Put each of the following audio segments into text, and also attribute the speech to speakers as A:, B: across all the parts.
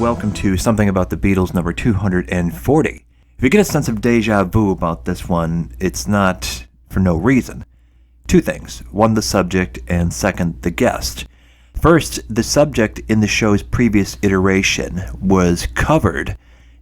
A: welcome to Something About the Beatles number 240. If you get a sense of deja vu about this one, it's not for no reason. Two things. One, the subject, and second, the guest. First, the subject in the show's previous iteration was covered,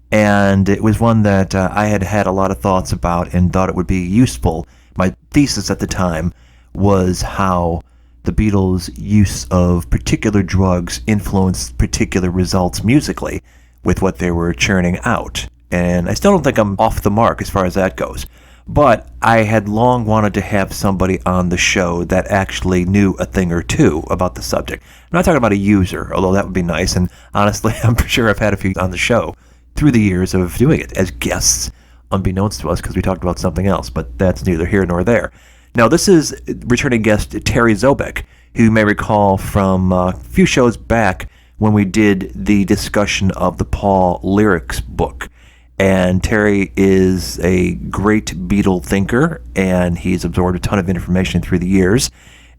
A: and it was one that I had a lot of thoughts about and thought it would be useful. My thesis at the time was how the Beatles' use of particular drugs influenced particular results musically with what they were churning out. And I still don't think I'm off the mark as far as that goes. But I had long wanted to have somebody on the show that actually knew a thing or two about the subject. I'm not talking about a user, although that would be nice. And honestly, I'm sure I've had a few on the show through the years of doing it as guests, unbeknownst to us because we talked about something else. But that's neither here nor there. Now, this is returning guest Terry Zobek, who you may recall from a few shows back when we did the discussion of the Paul lyrics book. And Terry is a great Beatle thinker, and he's absorbed a ton of information through the years,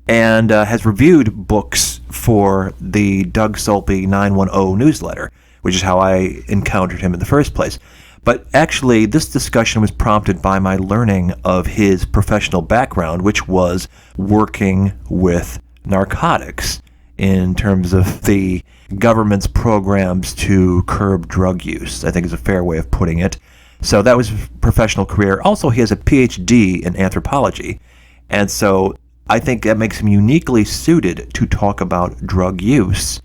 A: and has reviewed books for the Doug Sulpy 910 newsletter, which is how I encountered him in the first place. But actually, this discussion was prompted by my learning of his professional background, which was working with narcotics in terms of the government's programs to curb drug use, I think is a fair way of putting it. So that was his professional career. Also, he has a PhD in anthropology, and so I think that makes him uniquely suited to talk about drug use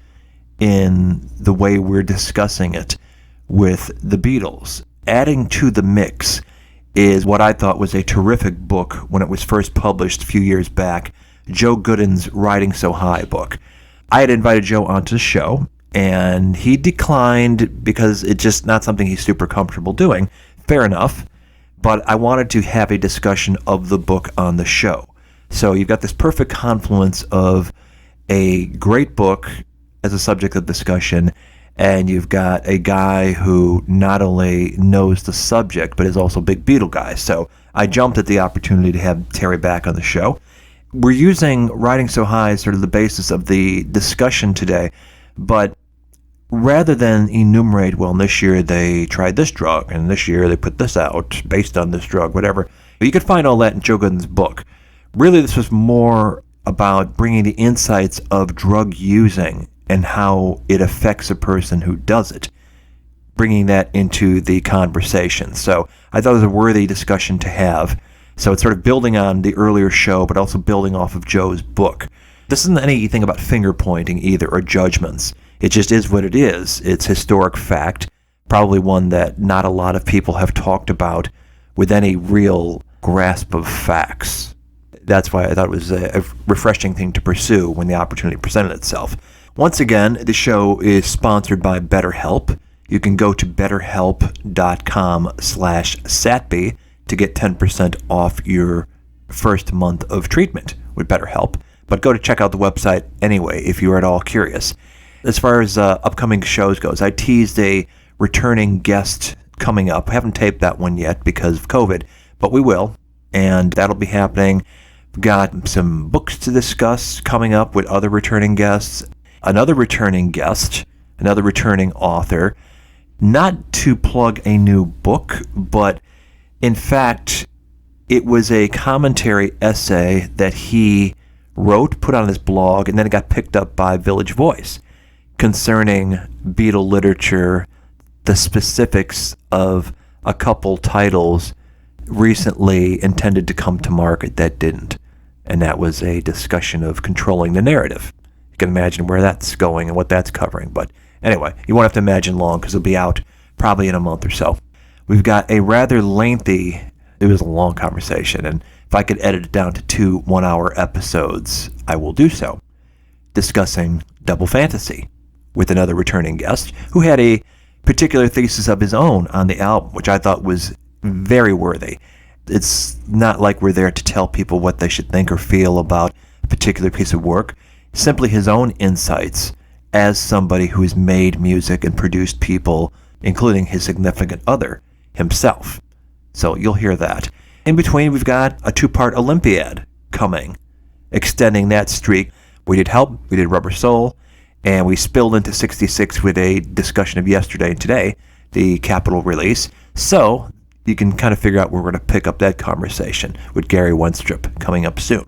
A: in the way we're discussing it with the Beatles. Adding to the mix is what I thought was a terrific book when it was first published a few years back, Joe Gooden's Riding So High book. I had invited Joe onto the show, and he declined because it's just not something he's super comfortable doing. Fair enough, but I wanted to have a discussion of the book on the show. So you've got this perfect confluence of a great book as a subject of discussion, and you've got a guy who not only knows the subject, but is also a big Beatle guy. So I jumped at the opportunity to have Terry back on the show. We're using Riding So High as sort of the basis of the discussion today, but rather than enumerate, well, this year they tried this drug, and this year they put this out based on this drug, whatever, you could find all that in Joe Gooden's book. Really, this was more about bringing the insights of drug using and how it affects a person who does it, bringing that into the conversation. So I thought it was a worthy discussion to have. So it's sort of building on the earlier show, but also building off of Joe's book. This isn't anything about finger pointing either, or judgments. It just is what it is. It's historic fact, probably one that not a lot of people have talked about with any real grasp of facts. That's why I thought it was a refreshing thing to pursue when the opportunity presented itself. Once again, the show is sponsored by BetterHelp. You can go to betterhelp.com/SATB to get 10% off your first month of treatment with BetterHelp. But go to check out the website anyway if you're at all curious. As far as upcoming shows goes, I teased a returning guest coming up. I haven't taped that one yet because of COVID, but we will, and that'll be happening. We've got some books to discuss coming up with other returning guests. Another returning guest, another returning author, not to plug a new book, but in fact, it was a commentary essay that he wrote, put on his blog, and then it got picked up by Village Voice concerning Beatle literature, the specifics of a couple titles recently intended to come to market that didn't. And that was a discussion of controlling the narrative. You can imagine where that's going and what that's covering. But anyway, you won't have to imagine long because it'll be out probably in a month or so. We've got a rather lengthy, it was a long conversation, and if I could edit it down to 2 one-hour episodes, I will do so, discussing Double Fantasy with another returning guest who had a particular thesis of his own on the album, which I thought was very worthy. It's not like we're there to tell people what they should think or feel about a particular piece of work. Simply his own insights as somebody who has made music and produced people, including his significant other, himself. So you'll hear that. In between, we've got a 2-part Olympiad coming, extending that streak. We did Help, we did Rubber Soul, And we spilled into 66 with a discussion of yesterday and today, the Capitol release. So you can kind of figure out where we're going to pick up that conversation with Gary Wenstrup coming up soon.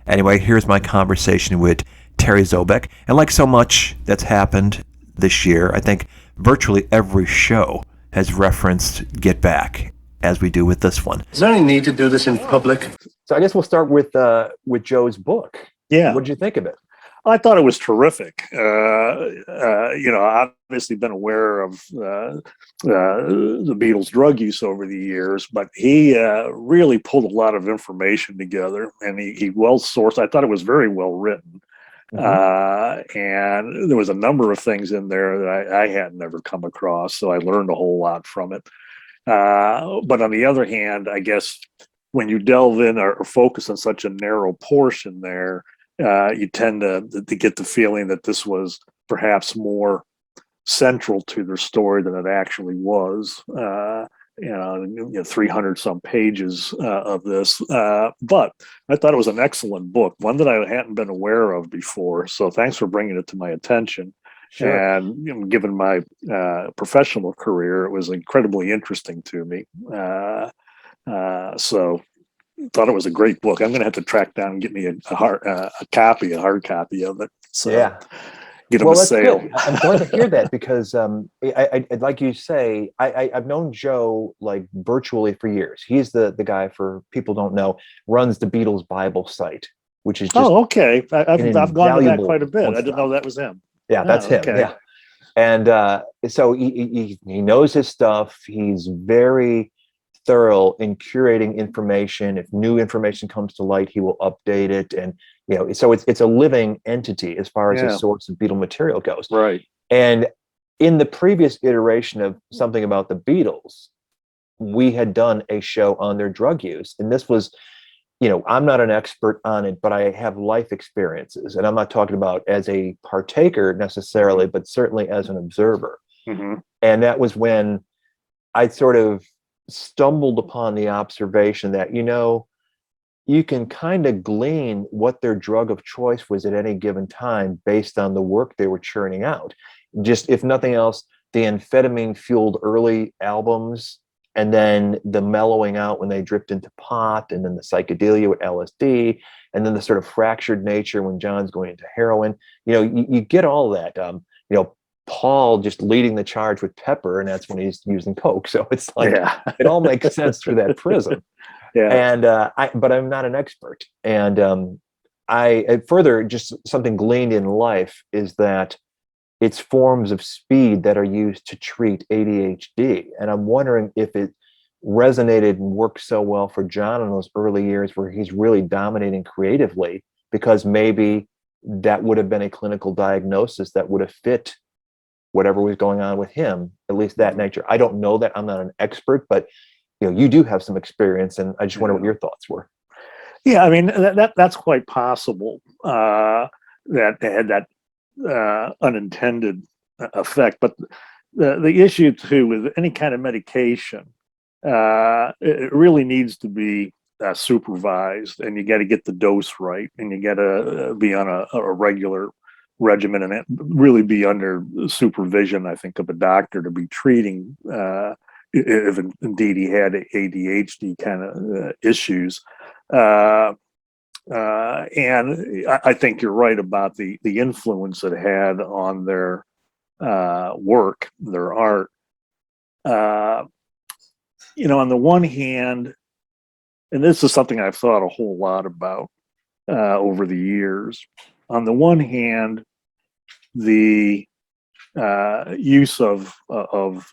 A: Anyway, here's my conversation with Terry Zobek. And like so much that's happened this year, I think virtually every show has referenced Get Back, as we do with this one.
B: Is there any need to do this in public?
A: So I guess we'll start with Joe's book.
C: Yeah.
A: What did you think of it?
C: I thought it was terrific. Obviously been aware of the Beatles' drug use over the years, but he really pulled a lot of information together, and he well sourced. I thought it was very well written. And there was a number of things in there that I had never come across, so I learned a whole lot from it. But on the other hand, I guess when you delve in or focus on such a narrow portion there, you tend to get the feeling that this was perhaps more central to their story than it actually was. 300 some pages of this, but I thought it was an excellent book, one that I hadn't been aware of before. So thanks for bringing it to my attention. Sure. And given my professional career, it was incredibly interesting to me. So thought it was a great book. I'm going to have to track down and get me a hard copy of it. So
A: yeah.
C: Get them a sale.
A: Good. I'm glad to hear that because, I'd like you say, I've known Joe like virtually for years. He's the guy, for people don't know, runs the Beatles Bible site, which is just
C: okay. I've gone to that quite a bit. I didn't know that was him.
A: Yeah, that's him. Okay. Yeah, and so he knows his stuff. He's very thorough in curating information. If new information comes to light, he will update it, and so it's a living entity as far as his source of Beatle material goes.
C: Right.
A: And in the previous iteration of Something About the Beatles, we had done a show on their drug use, and this was, I'm not an expert on it, but I have life experiences, and I'm not talking about as a partaker necessarily, but certainly as an observer.
C: Mm-hmm.
A: And that was when I sort of stumbled upon the observation that, you can kind of glean what their drug of choice was at any given time based on the work they were churning out. Just, if nothing else, the amphetamine fueled early albums, and then the mellowing out when they dripped into pot, and then the psychedelia with LSD, and then the sort of fractured nature when John's going into heroin. You get all that. Paul just leading the charge with Pepper, and that's when he's using Coke. So it's like, it all makes sense through that prism.
C: Yeah.
A: And but I'm not an expert. And I further, just something gleaned in life is that it's forms of speed that are used to treat ADHD. And I'm wondering if it resonated and worked so well for John in those early years where he's really dominating creatively, because maybe that would have been a clinical diagnosis that would have fit whatever was going on with him, at least that nature. I don't know that. I'm not an expert, but you do have some experience, and I just wonder what your thoughts were.
C: Yeah, I mean, that's quite possible, that they had that unintended effect. But the issue too with any kind of medication, it really needs to be supervised, and you got to get the dose right, and you got to be on a regular regimen, and really be under supervision, I think, of a doctor to be treating if indeed he had ADHD kind of issues. And I think you're right about the influence it had on their work, their art. On the one hand, and this is something I've thought a whole lot about over the years. On the one hand, the use of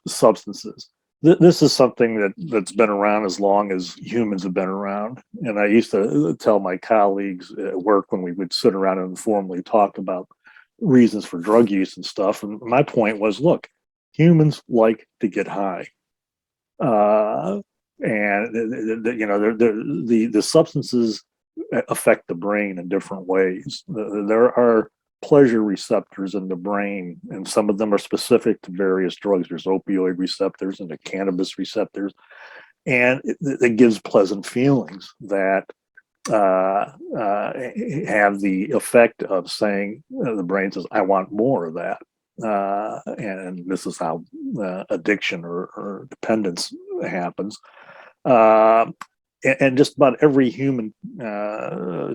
C: substances. This is something that's been around as long as humans have been around. And I used to tell my colleagues at work when we would sit around and informally talk about reasons for drug use and stuff. And my point was, look, humans like to get high. And the substances affect the brain in different ways. There are pleasure receptors in the brain, and some of them are specific to various drugs. There's opioid receptors and the cannabis receptors, and it gives pleasant feelings that have the effect of saying, the brain says, I want more of that. And this is how addiction or dependence happens. And just about every human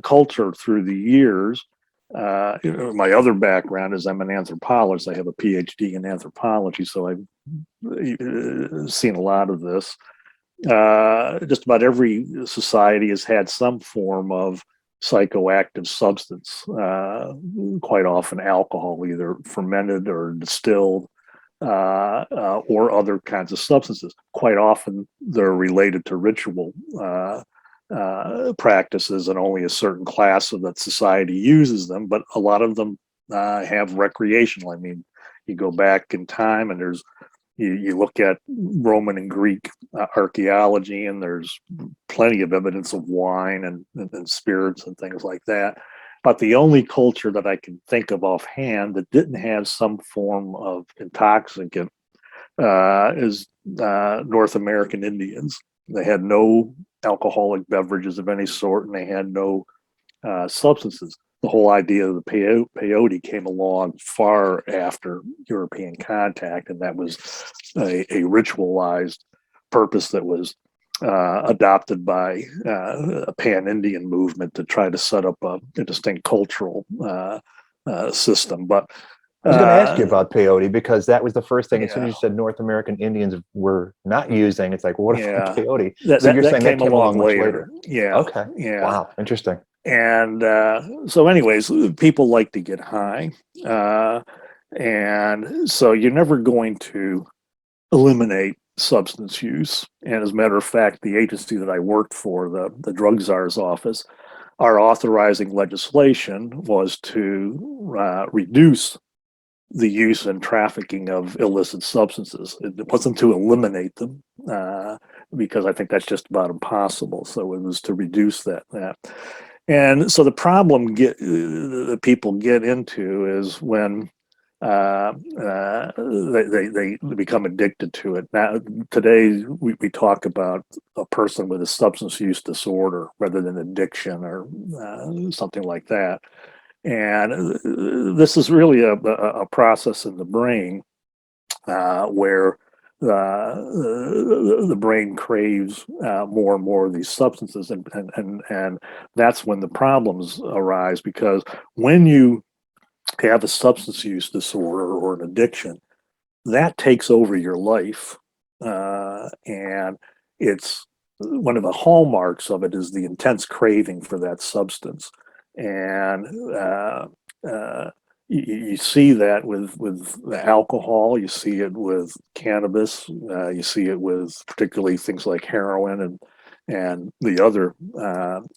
C: culture through the years. My other background is I'm an anthropologist. I have a PhD in anthropology, so I've seen a lot of this. Just about every society has had some form of psychoactive substance, quite often alcohol, either fermented or distilled, or other kinds of substances. Quite often they're related to ritual practices, and only a certain class of that society uses them, but a lot of them have recreational. I mean, you go back in time and you look at Roman and Greek archaeology, and there's plenty of evidence of wine and spirits and things like that. But the only culture that I can think of offhand that didn't have some form of intoxicant is North American Indians. They had no alcoholic beverages of any sort, and they had no substances. The whole idea of the peyote came along far after European contact, and that was a ritualized purpose that was adopted by a pan-Indian movement to try to set up a distinct cultural system. But
D: I was going to ask you about peyote, because that was the first thing. As soon as
C: yeah.
D: you said North American Indians were not using, it's like, well, what
C: Yeah.
D: about peyote?
C: That,
D: So
C: that,
D: you're
C: that
D: saying that came along much later.
C: Yeah.
D: Okay.
C: Yeah.
D: Wow. Interesting.
C: And so, anyways, people like to get high. And so you're never going to eliminate substance use. And as a matter of fact, the agency that I worked for, the Drug Czar's office, our authorizing legislation was to reduce the use and trafficking of illicit substances. It wasn't to eliminate them, because I think that's just about impossible. So it was to reduce that. And so the problem that people get into is when they become addicted to it. Now, today we talk about a person with a substance use disorder rather than addiction or something like that. And this is really a process in the brain where the brain craves more and more of these substances, and that's when the problems arise, because when you have a substance use disorder or an addiction, that takes over your life, and it's one of the hallmarks of it is the intense craving for that substance. And you see that with alcohol, you see it with cannabis, you see it with particularly things like heroin and the other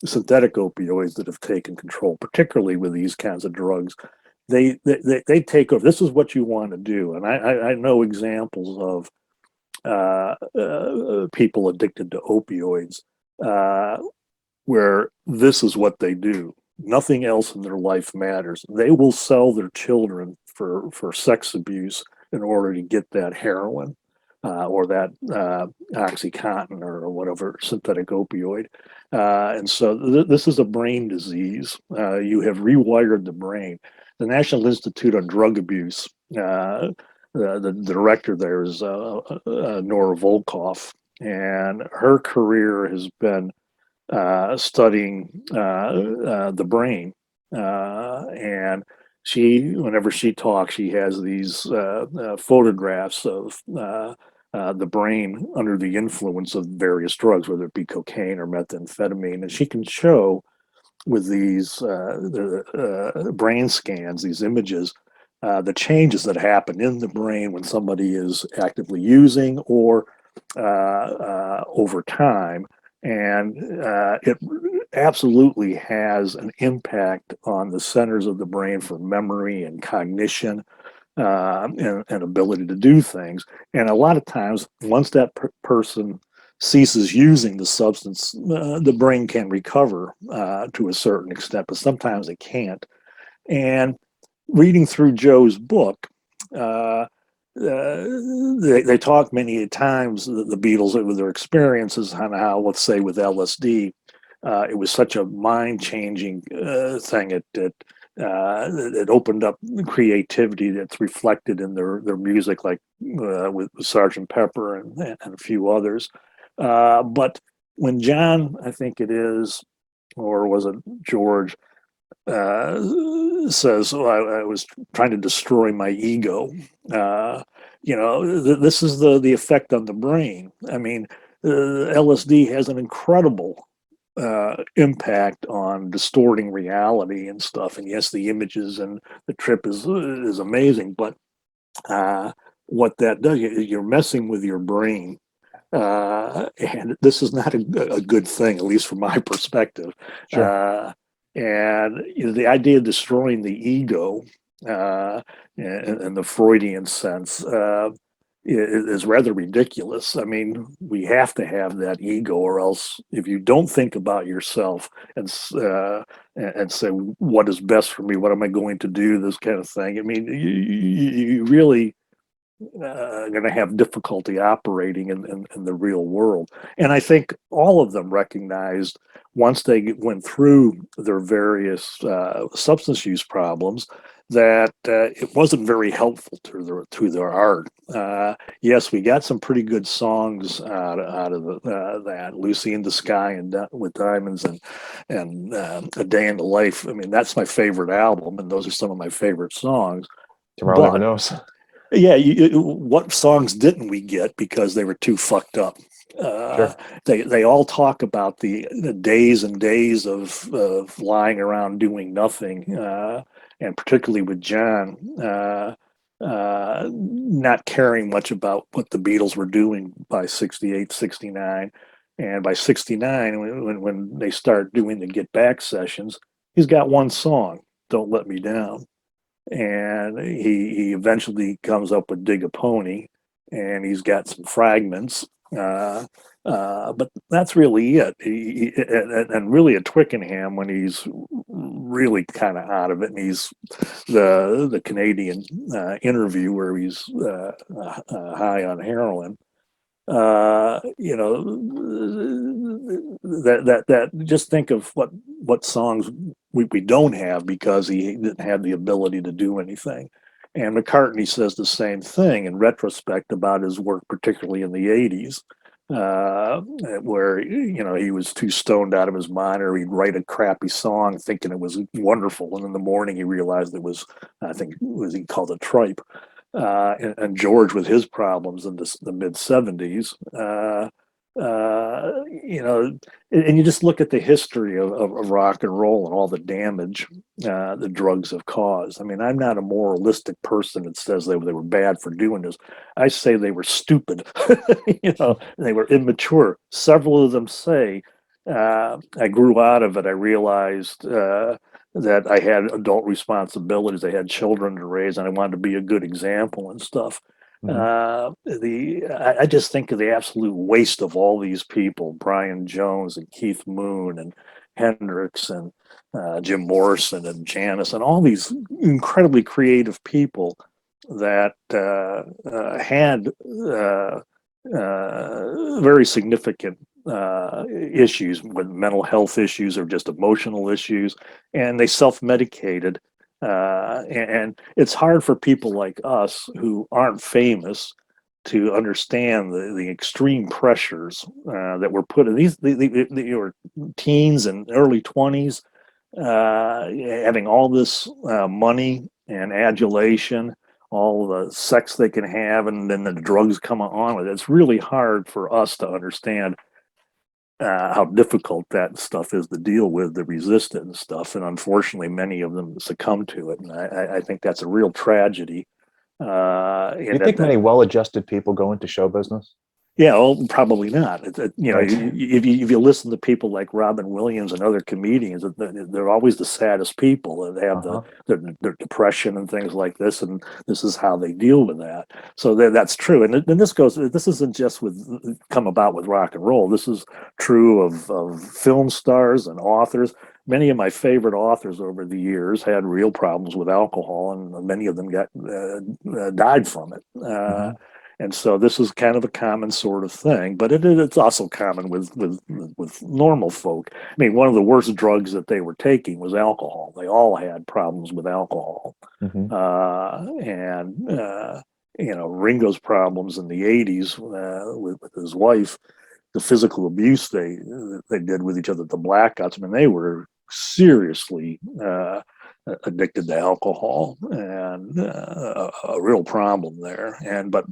C: synthetic opioids that have taken control, particularly with these kinds of drugs. They take over. This is what you want to do, and I know examples of people addicted to opioids where this is what they do. Nothing else in their life matters. They will sell their children for sex abuse in order to get that heroin or that OxyContin or whatever synthetic opioid. And so this is a brain disease. You have rewired the brain. The National Institute on Drug Abuse, the director there is Nora Volkoff, and her career has been studying the brain. And whenever she talks, she has these photographs of the brain under the influence of various drugs, whether it be cocaine or methamphetamine. And she can show with these brain scans, these images, the changes that happen in the brain when somebody is actively using or over time. And it absolutely has an impact on the centers of the brain for memory and cognition and ability to do things. And a lot of times, once that person ceases using the substance, the brain can recover to a certain extent, but sometimes it can't. And reading through Joe's book, they talk many times, the Beatles, with their experiences on how, let's say with LSD, it was such a mind-changing thing. It opened up creativity that's reflected in their music, like with Sergeant Pepper and a few others. But when John, I think it is, or was it George, says, "Oh, I was trying to destroy my ego." This is the effect on the brain. I mean, LSD has an incredible impact on distorting reality and stuff. And yes, the images and the trip is amazing, but what that does, you're messing with your brain. And this is not a good thing, at least from my perspective.
D: Sure.
C: And the idea of destroying the ego in the Freudian sense is rather ridiculous. I mean, we have to have that ego, or else if you don't think about yourself and say, what is best for me? What am I going to do? This kind of thing. I mean, you really going to have difficulty operating in the real world. And I think all of them recognized once they went through their various substance use problems that it wasn't very helpful to their art. Yes, we got some pretty good songs out of that. Lucy in the Sky and with Diamonds and A Day in the Life. I mean, that's my favorite album, and those are some of my favorite songs.
D: Tomorrow Never
C: But
D: Knows.
C: yeah, what songs didn't we get because they were too fucked up? Uh,
D: Sure.
C: they all talk about the days and days of lying around doing nothing, and particularly with John, not caring much about what the Beatles were doing by 68, 69. And by 69, when they start doing the Get Back sessions, he's got one song, Don't Let Me Down, and he eventually comes up with Dig a Pony, and he's got some fragments. But that's really it. And really at Twickenham, when he's really kind of out of it, and he's the Canadian interview where he's high on heroin. That just think of what songs we don't have because he didn't have the ability to do anything. And McCartney says the same thing in retrospect about his work, particularly in the 80s, where he was too stoned out of his mind, or he'd write a crappy song thinking it was wonderful, and in the morning he realized it was, I think, he called it tripe. And George with his problems in the mid 70s. And you just look at the history of rock and roll and all the damage the drugs have caused. I mean, I'm not a moralistic person that says they were bad for doing this. I say they were stupid. They were immature. Several of them say, I grew out of it. I realized that I had adult responsibilities. I had children to raise, and I wanted to be a good example and stuff. I just think of the absolute waste of all these people: Brian Jones and Keith Moon and Hendrix and Jim Morrison and Janis and all these incredibly creative people that had very significant issues with mental health issues or just emotional issues, and they self-medicated. And it's hard for people like us who aren't famous to understand the extreme pressures that were put in these were teens and early 20s, having all this money and adulation, all the sex they can have, and then the drugs come on with it. It's really hard for us to understand how difficult that stuff is to deal with, to resist it and stuff. And unfortunately, many of them succumb to it. And I think that's a real tragedy.
D: You think many well-adjusted people go into show business?
C: Yeah, well, probably not.
D: Right.
C: If you listen to people like Robin Williams and other comedians, they're always the saddest people that have their depression and things like this, and this is how they deal with that. So that's true, and this isn't just come about with rock and roll. This is true of film stars and authors. Many of my favorite authors over the years had real problems with alcohol, and many of them died from it. And so this is kind of a common sort of thing, but it's also common with normal folk. I mean, one of the worst drugs that they were taking was alcohol. They all had problems with alcohol,
D: Hmm.
C: and Ringo's problems in the '80s with his wife, the physical abuse they did with each other, the blackouts. I mean, they were seriously addicted to alcohol, and a real problem there. But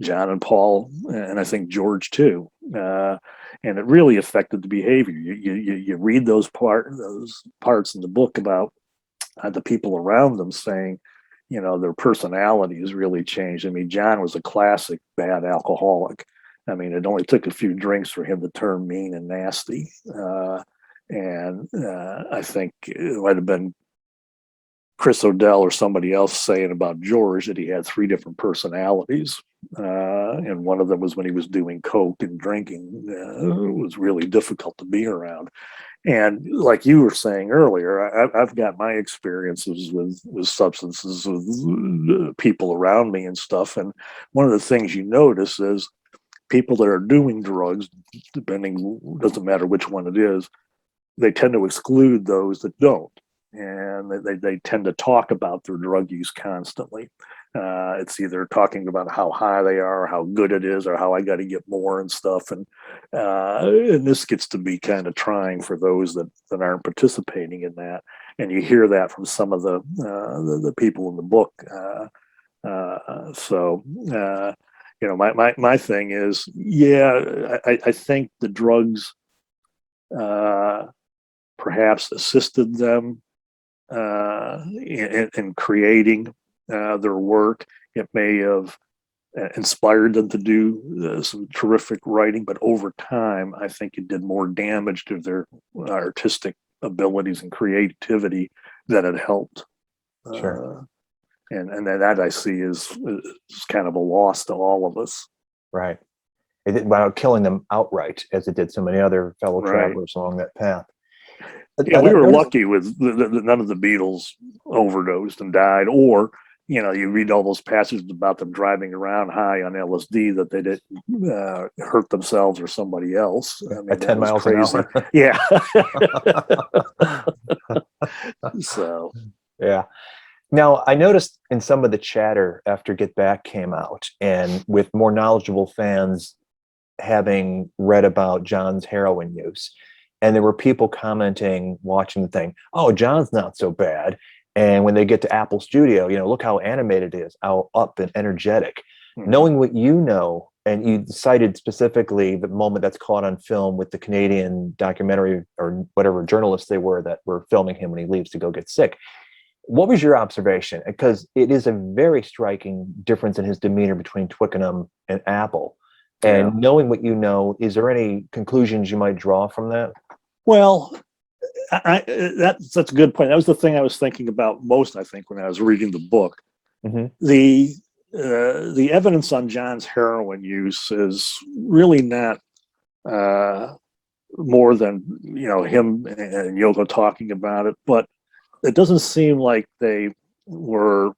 C: John and Paul, and I think George too, and it really affected the behavior. You read those parts in the book about the people around them saying, their personalities really changed. I mean, John was a classic bad alcoholic. I mean, it only took a few drinks for him to turn mean and nasty. I think it might have been Chris O'Dell or somebody else saying about George that he had three different personalities. And one of them was when he was doing coke and drinking. It was really difficult to be around. And like you were saying earlier, I've got my experiences with substances, with people around me and stuff. And one of the things you notice is people that are doing drugs, doesn't matter which one it is, they tend to exclude those that don't. And they tend to talk about their drug use constantly. It's either talking about how high they are, how good it is, or how I got to get more and stuff. And this gets to be kind of trying for those that aren't participating in that. And you hear that from some of the people in the book. My thing is, I think the drugs perhaps assisted them in creating their work. It may have inspired them to do some terrific writing, but over time, I think it did more damage to their artistic abilities and creativity than it helped.
D: Sure.
C: And that I see is kind of a loss to all of us.
D: Right. It did, without killing them outright, as it did so many other fellow travelers along that path.
C: Yeah, we were lucky with none of the Beatles overdosed and died, or you read all those passages about them driving around high on LSD that they didn't hurt themselves or somebody else. I mean,
D: at 10 miles
C: crazy.
D: an hour.
C: Yeah. So.
D: Yeah. Now, I noticed in some of the chatter after Get Back came out, and with more knowledgeable fans having read about John's heroin use, and there were people commenting, watching the thing, oh, John's not so bad. And when they get to Apple Studio, look how animated it is, how up and energetic. Mm-hmm. Knowing what you know, and you cited specifically the moment that's caught on film with the Canadian documentary or whatever journalists they were that were filming him when he leaves to go get sick. What was your observation? Because it is a very striking difference in his demeanor between Twickenham and Apple. And knowing what you know, is there any conclusions you might draw from that?
C: Well, that's a good point. That was the thing I was thinking about most, I think, when I was reading the book. Mm-hmm. The evidence on John's heroin use is really not more than him and Yoko talking about it, but it doesn't seem like they were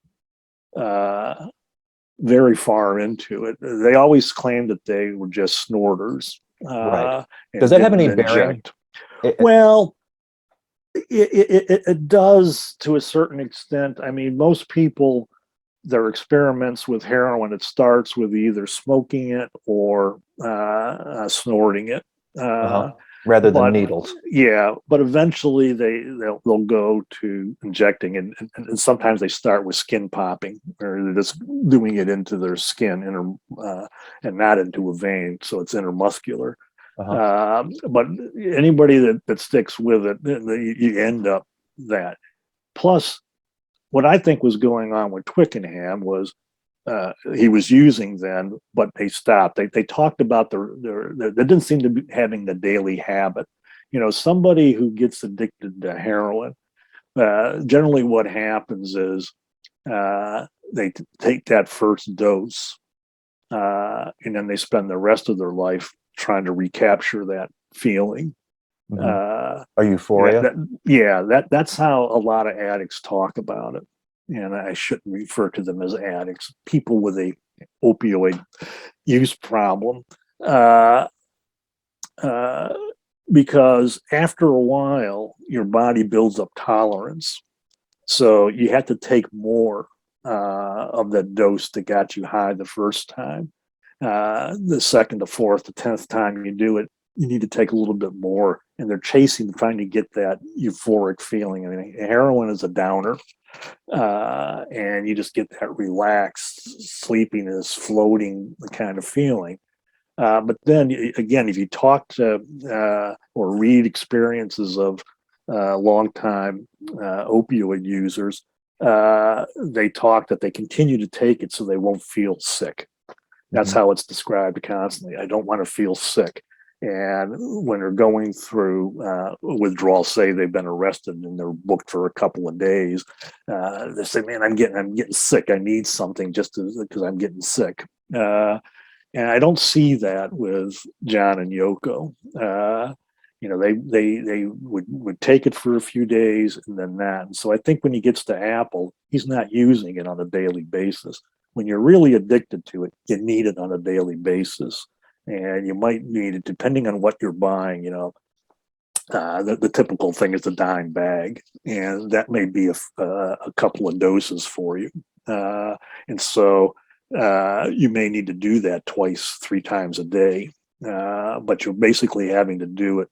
C: very far into it. They always claimed that they were just snorters.
D: Right. Does that have any bearing?
C: Well, it does to a certain extent. I mean, most people, their experiments with heroin, it starts with either smoking it or snorting it.
D: Rather than needles.
C: Yeah, but eventually they'll go to injecting, and sometimes they start with skin popping, or they're just doing it into their skin and not into a vein, so it's intermuscular. But anybody that sticks with it, you end up that. Plus, what I think was going on with Twickenham was he was using then, but they stopped. They talked about they didn't seem to be having the daily habit. Somebody who gets addicted to heroin, generally what happens is they take that first dose, and then they spend the rest of their life trying to recapture that feeling.
D: Mm-hmm. Euphoria.
C: That's how a lot of addicts talk about it. And I shouldn't refer to them as addicts, people with a opioid use problem. Uh, uh, because after a while, your body builds up tolerance. So you have to take more of that dose that got you high the first time. The second, the fourth, the 10th time you do it, you need to take a little bit more. And they're trying to get that euphoric feeling. I mean, heroin is a downer, and you just get that relaxed sleepiness, floating kind of feeling. But then again, if you talk to or read experiences of longtime opioid users, they talk that they continue to take it so they won't feel sick. That's how it's described constantly. I don't want to feel sick. And when they're going through withdrawal, say they've been arrested and they're booked for a couple of days, they say, "Man, I'm getting sick. I need something just because I'm getting sick." And I don't see that with John and Yoko. They would take it for a few days and then that. And so I think when he gets to Apple, he's not using it on a daily basis. When you're really addicted to it, you need it on a daily basis. And you might need it depending on what you're buying. The typical thing is a dime bag, and that may be a couple of doses for you. And so you may need to do that twice, 3 times a day, but you're basically having to do it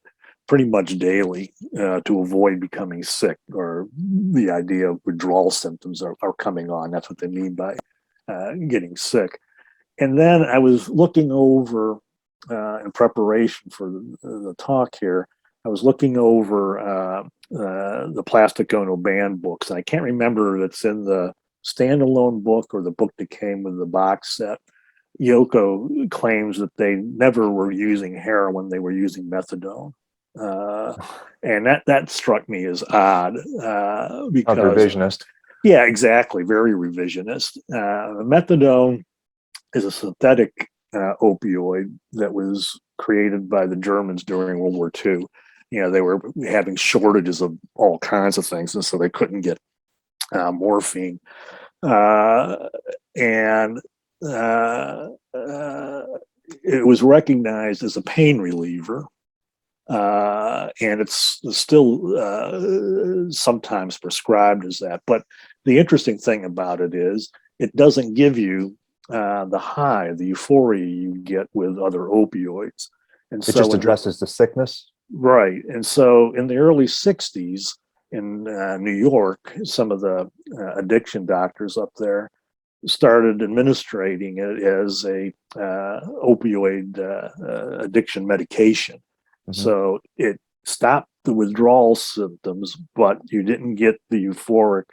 C: pretty much daily to avoid becoming sick, or the idea of withdrawal symptoms are coming on. That's what they mean by getting sick. And then I was looking over, in preparation for the talk here, I was looking over the Plastic Ono Band books, and I can't remember if it's in the standalone book or the book that came with the box set. Yoko claims that they never were using heroin, they were using methadone. And that struck me as odd, because
D: revisionist.
C: Yeah, exactly. Very revisionist. Methadone is a synthetic opioid that was created by the Germans during World War II. They were having shortages of all kinds of things, and so they couldn't get morphine. And it was recognized as a pain reliever. And it's still sometimes prescribed as that. But the interesting thing about it is it doesn't give you the high, the euphoria you get with other opioids. And
D: it just addresses the sickness.
C: Right. And so in the early 60s in New York, some of the addiction doctors up there started administering it as a opioid addiction medication. Mm-hmm. So it stopped the withdrawal symptoms, but you didn't get the euphoric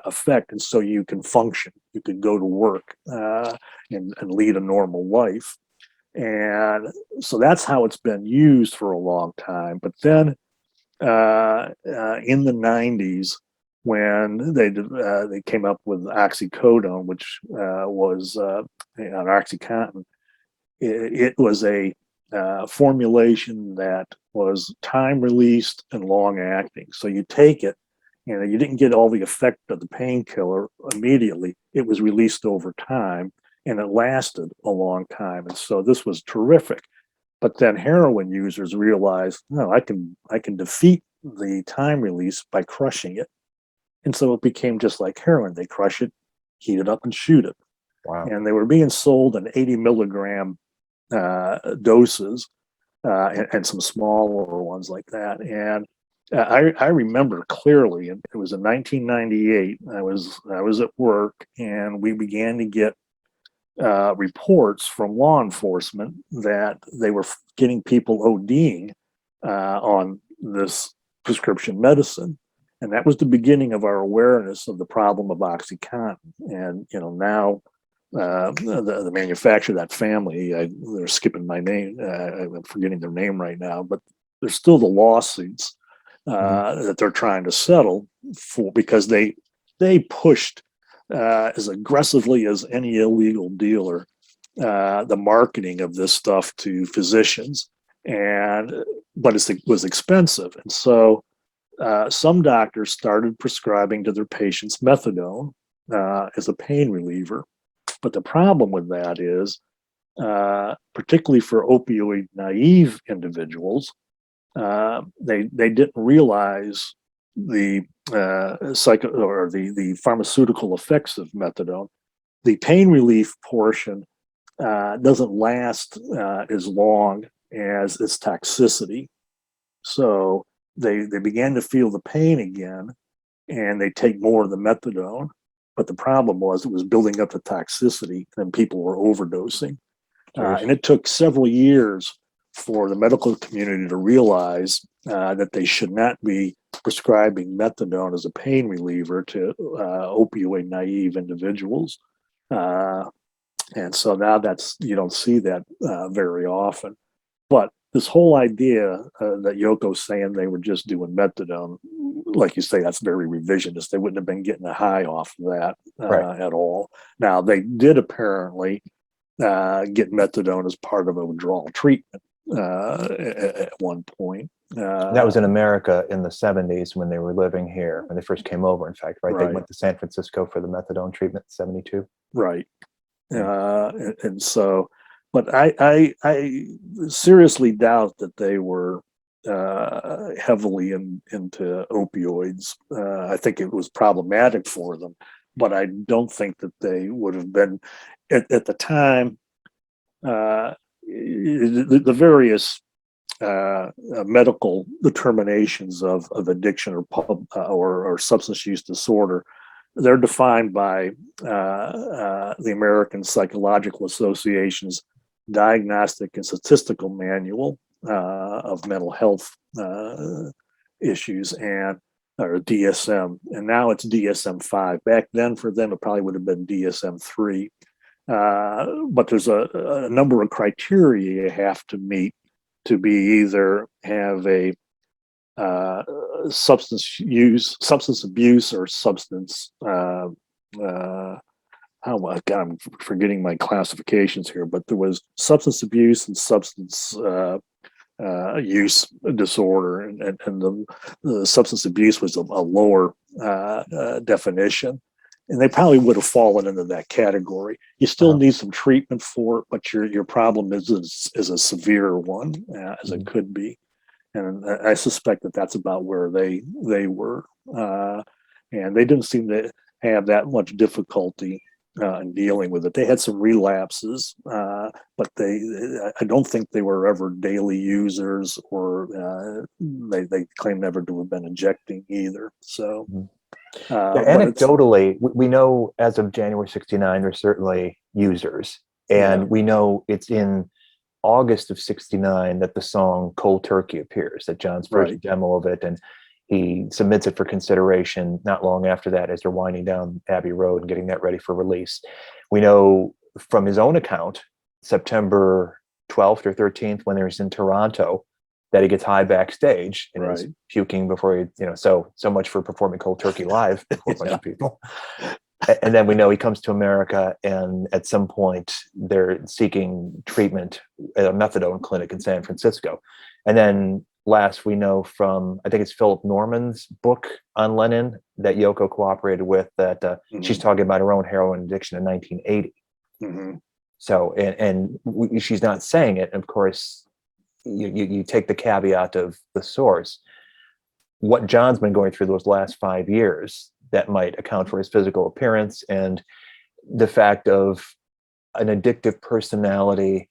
C: effect. And so you can function, you could go to work and lead a normal life. And so that's how it's been used for a long time. But then in the 90s, when they came up with oxycodone, which was OxyContin, it was a formulation that was time released and long acting. So you take it, you didn't get all the effect of the painkiller immediately. It was released over time, and it lasted a long time. And so this was terrific. But then heroin users realized, no, I can defeat the time release by crushing it. And so it became just like heroin. They crush it, heat it up, and shoot it.
D: Wow.
C: And they were being sold in 80 milligram doses and some smaller ones like that. And I remember clearly, and it was in 1998, I was at work, and we began to get reports from law enforcement that they were getting people ODing on this prescription medicine. And that was the beginning of our awareness of the problem of OxyContin. And, now the manufacturer, that family, they're skipping my name. I'm forgetting their name right now, but there's still the lawsuits that they're trying to settle for, because they pushed as aggressively as any illegal dealer the marketing of this stuff to physicians, but it was expensive. And so some doctors started prescribing to their patients methadone as a pain reliever. But the problem with that is, particularly for opioid naive individuals, they didn't realize the the pharmaceutical effects of methadone. The pain relief portion doesn't last as long as its toxicity. So they began to feel the pain again, and they take more of the methadone. But the problem was it was building up the toxicity, and people were overdosing. And it took several years for the medical community to realize that they should not be prescribing methadone as a pain reliever to opioid naive individuals. And so now you don't see that very often. But this whole idea that Yoko's saying they were just doing methadone, like you say, that's very revisionist. They wouldn't have been getting a high off of that at all. Now, they did apparently get methadone as part of a withdrawal treatment at one point.
D: That was in America in the 70s when they were living here, when they first came over, in fact, right? They went to San Francisco for the methadone treatment in 72.
C: Right. And so, but I seriously doubt that they were heavily into opioids. I think it was problematic for them, but I don't think that they would have been at the time. The various medical determinations of addiction or substance use disorder, they're defined by the American Psychological Association's Diagnostic and Statistical Manual of Mental Health Issues, or DSM, and now it's DSM-5. Back then, for them, it probably would have been DSM-3. But there's a number of criteria you have to meet to be either have a substance abuse, or substance. I'm forgetting my classifications here, but there was substance abuse and substance use disorder, and the substance abuse was a lower definition. And they probably would have fallen into that category. You still need some treatment for it, but your problem is a severe one, as it could be. And I suspect that that's about where they were. And they didn't seem to have that much difficulty in dealing with it. They had some relapses, but I don't think they were ever daily users, or they claim never to have been injecting either. So.
D: Anecdotally, we know as of January 69, there's certainly users. And we know it's in August of 69 that the song Cold Turkey appears, that John's first demo of it. And he submits it for consideration not long after that, as they're winding down Abbey Road and getting that ready for release. We know from his own account, September 12th or 13th, when he was in Toronto, that he gets high backstage and is puking before he, so much for performing Cold Turkey live before a bunch of people. And then we know he comes to America, and at some point they're seeking treatment at a methadone clinic in San Francisco. And then last we know from, I think it's Philip Norman's book on Lennon that Yoko cooperated with, that she's talking about her own heroin addiction in 1980. Mm-hmm. So, she's not saying it. And of course, you take the caveat of the source. What John's been going through those last 5 years, that might account for his physical appearance and the fact of an addictive personality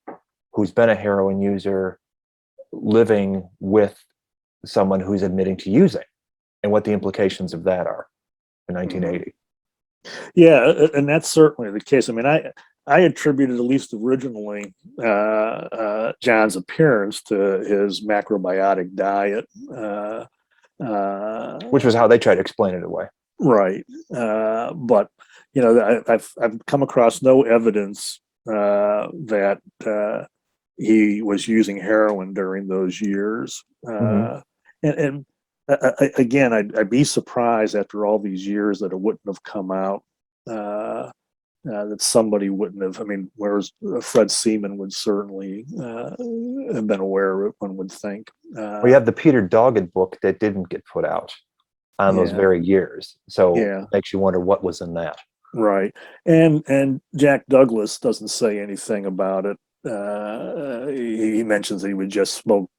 D: who's been a heroin user living with someone who's admitting to using, and what the implications of that are in 1980.
C: Yeah, and that's certainly the case. I mean, I attributed, at least originally, John's appearance to his macrobiotic diet,
D: which was how they tried to explain it away.
C: Right, but I've come across no evidence that he was using heroin during those years, and again, I'd be surprised after all these years that it wouldn't have come out. That somebody wouldn't have. I mean, whereas Fred Seaman would certainly have been aware of it, one would think.
D: We have the Peter Doggett book that didn't get put out on those very years. So it makes you wonder what was in that.
C: Right. And Jack Douglas doesn't say anything about it. He mentions that he would just smoke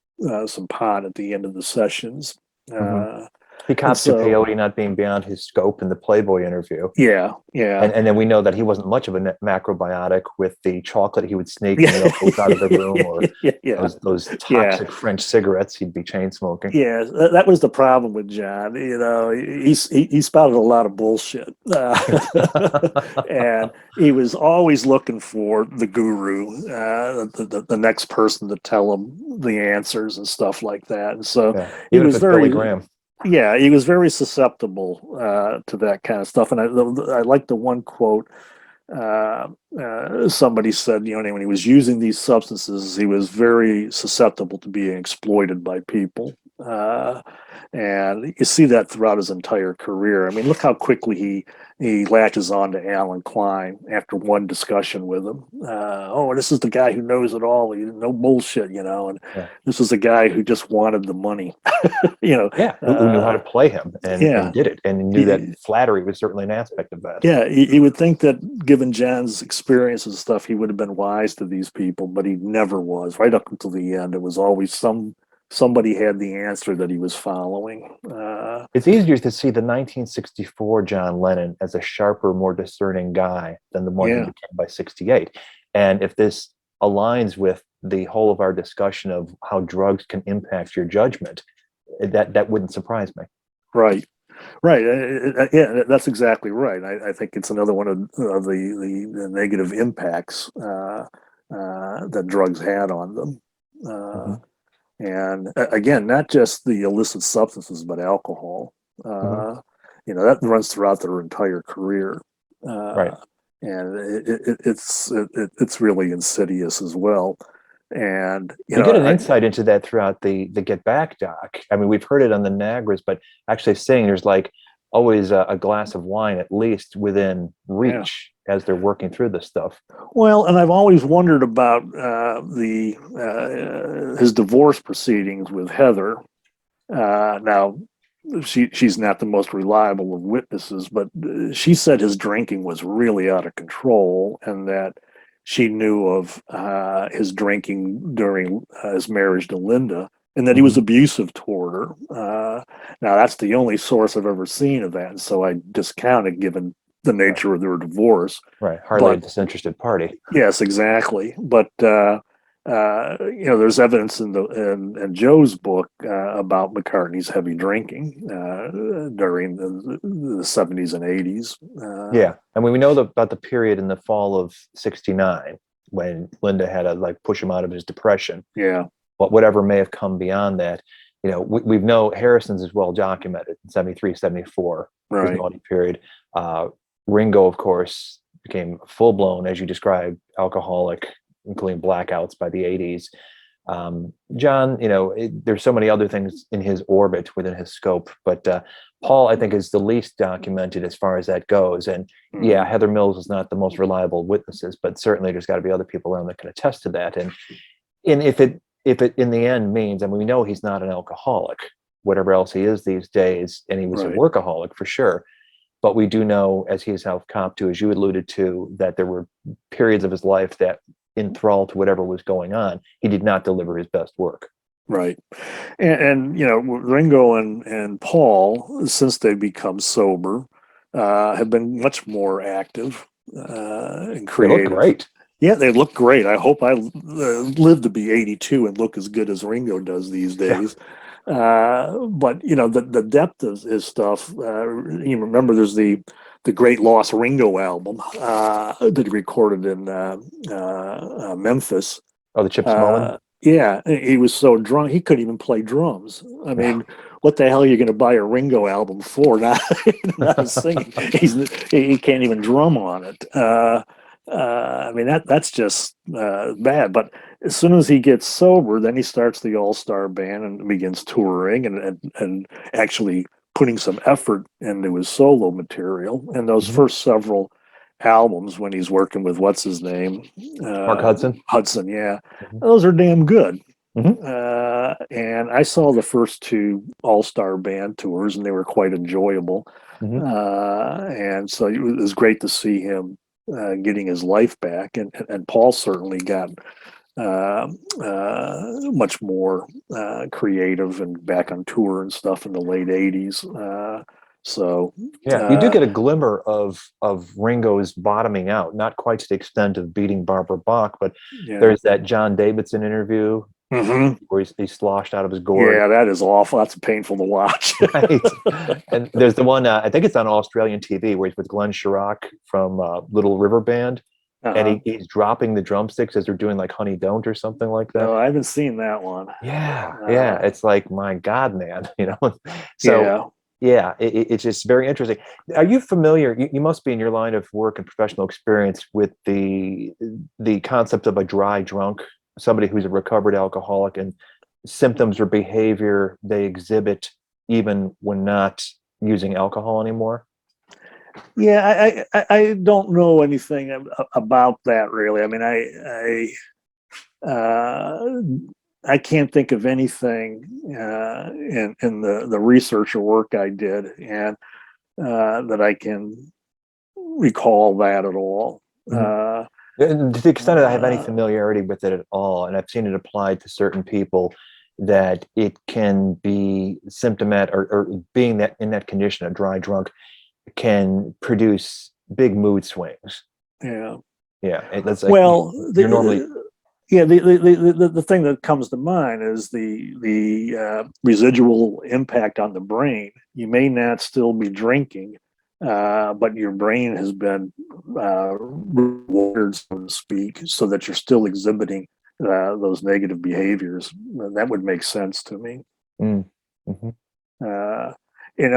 C: some pot at the end of the sessions.
D: Mhm.
C: Uh,
D: He
C: and
D: cops to
C: so,
D: peyote not being beyond his scope in the Playboy interview.
C: yeah, yeah,
D: And then we know that he wasn't much of a macrobiotic with the chocolate he would sneak when
C: yeah,
D: he was out of the room, or
C: yeah,
D: those
C: yeah.
D: toxic French cigarettes he'd be chain smoking.
C: Yeah, that was the problem with John. You know, he spouted a lot of bullshit, and he was always looking for the guru, the next person to tell him the answers and stuff like that. And so
D: Yeah,
C: he
D: even if
C: was
D: it's Billy
C: very,
D: Graham.
C: yeah, he was very susceptible to that kind of stuff. And I like the one quote somebody said, you know, when he was using these substances, he was very susceptible to being exploited by people. And you see that throughout his entire career. I mean, look how quickly he latches on to Alan Klein after one discussion with him. Oh, this is the guy who knows it all. He, no bullshit, you know. And
D: Yeah,
C: this is the guy who just wanted the money, you know.
D: yeah, who knew how to play him and
C: Yeah.
D: did it, and knew that flattery was certainly an aspect of that.
C: Yeah, he would think that given John's experience and stuff, he would have been wise to these people, but he never was. Right up until the end, it was always somebody had the answer that he was following.
D: It's easier to see the 1964 John Lennon as a sharper, more discerning guy than the one he
C: Yeah,
D: became by 68. And if this aligns with the whole of our discussion of how drugs can impact your judgment, that wouldn't surprise me.
C: right, right. Yeah, that's exactly right. I think it's another one of the negative impacts that drugs had on them. Uh,
D: Hmm.
C: and again, not just the illicit substances, but alcohol.
D: Hmm.
C: You know, that runs throughout their entire career,
D: Right.
C: uh, and it's really insidious as well. And you
D: You
C: know,
D: get an insight into that throughout the Get Back doc. I mean, we've heard it on the Nagras, but actually saying there's like always a glass of wine at least within
C: yeah.
D: reach as they're working through this stuff.
C: Well, and I've always wondered about the his divorce proceedings with Heather. Now, she's not the most reliable of witnesses, but she said his drinking was really out of control, and that she knew of his drinking during his marriage to Linda, and that he was
D: Hmm.
C: abusive toward her. Now, that's the only source I've ever seen of that, and so I discounted given the
D: Right.
C: nature of their divorce.
D: Right. Hardly a
C: But
D: disinterested party.
C: yes, exactly. But you know, there's evidence in Joe's book about McCartney's heavy drinking during the 70s and 80s.
D: Yeah. I mean, we know about the period in the fall of 69 when Linda had to like push him out of his depression.
C: Yeah,
D: But whatever may have come beyond that, you know, we know Harrison's is well documented in 73, 74, his
C: right.
D: naughty period. Uh, Ringo, of course, became full blown, as you described, alcoholic, including blackouts by the 80s. John, you know, there's so many other things in his orbit within his scope, but Paul, I think, is the least documented as far as that goes. And yeah,
C: Mhm.
D: Heather Mills is not the most reliable witnesses, but certainly there's got to be other people around that can attest to that. And if it in the end means, I mean, we know he's not an alcoholic, whatever else he is these days, and he was a
C: Right,
D: workaholic for sure. But we do know, as he himself copped to, as you alluded to, that there were periods of his life that enthralled to whatever was going on, he did not deliver his best work.
C: right. And you know, Ringo and Paul, since they become sober, have been much more active and
D: They look
C: creative.
D: great.
C: Yeah, they look great. I hope I live to be 82 and look as good as Ringo does these
D: Yeah.
C: days. But you know, the depth of his stuff. You remember, there's the Great Lost Ringo album that he recorded in Memphis.
D: Oh, the Chips Moen.
C: Yeah, he was so drunk he couldn't even play drums. I
D: Yeah.
C: mean, what the hell are you going to buy a Ringo album for? Not singing. He can't even drum on it. I mean that's just bad. But as soon as he gets sober, then he starts the All Star Band and begins touring and actually putting some effort into his solo material. And those
D: Mhm.
C: first several albums, when he's working with what's his name,
D: Mark Hudson.
C: Hudson, yeah,
D: Mhm.
C: those are damn good. And I saw the first two All-Star Band tours, and they were quite enjoyable.
D: Hmm.
C: And so it was great to see him getting his life back. And Paul certainly got much more creative and back on tour and stuff in the late 80s. So,
D: Yeah, you do get a glimmer of Ringo's bottoming out, not quite to the extent of beating Barbara Bach, but
C: yeah.
D: there's that John Davidson interview
C: Hmm.
D: where he's sloshed out of his gourd.
C: Yeah, that is awful. That's painful to watch.
D: Right. And there's the one, I think it's on Australian TV, where he's with Glenn Chirac from Little River Band, and
C: Uh-huh.
D: he's dropping the drumsticks as they're doing like Honey Don't or something like that.
C: No, I haven't seen that one.
D: Yeah, yeah.
C: Uh,
D: It's like, my God, man, you know? So,
C: yeah.
D: yeah, it's just very interesting. Are you familiar? You must be in your line of work and professional experience with the concept of a dry drunk, somebody who's a recovered alcoholic, and symptoms or behavior they exhibit even when not using alcohol anymore.
C: Yeah, I don't know anything about that really. I mean, I can't think of anything in the research or work I did and that I can recall that at all.
D: Mhm. And to the extent that I have any
C: Uh,
D: familiarity with it at all, and I've seen it applied to certain people, that it can be symptomatic, or being that in that condition, a dry drunk, can produce big mood swings.
C: yeah.
D: Yeah, that's like
C: Well,
D: you're normally.
C: yeah, the thing that comes to mind is the residual impact on the brain. You may not still be drinking, but your brain has been rewired, so to speak, so that you're still exhibiting those negative behaviors. That would make sense to me.
D: Mm, mhm,
C: Uh, I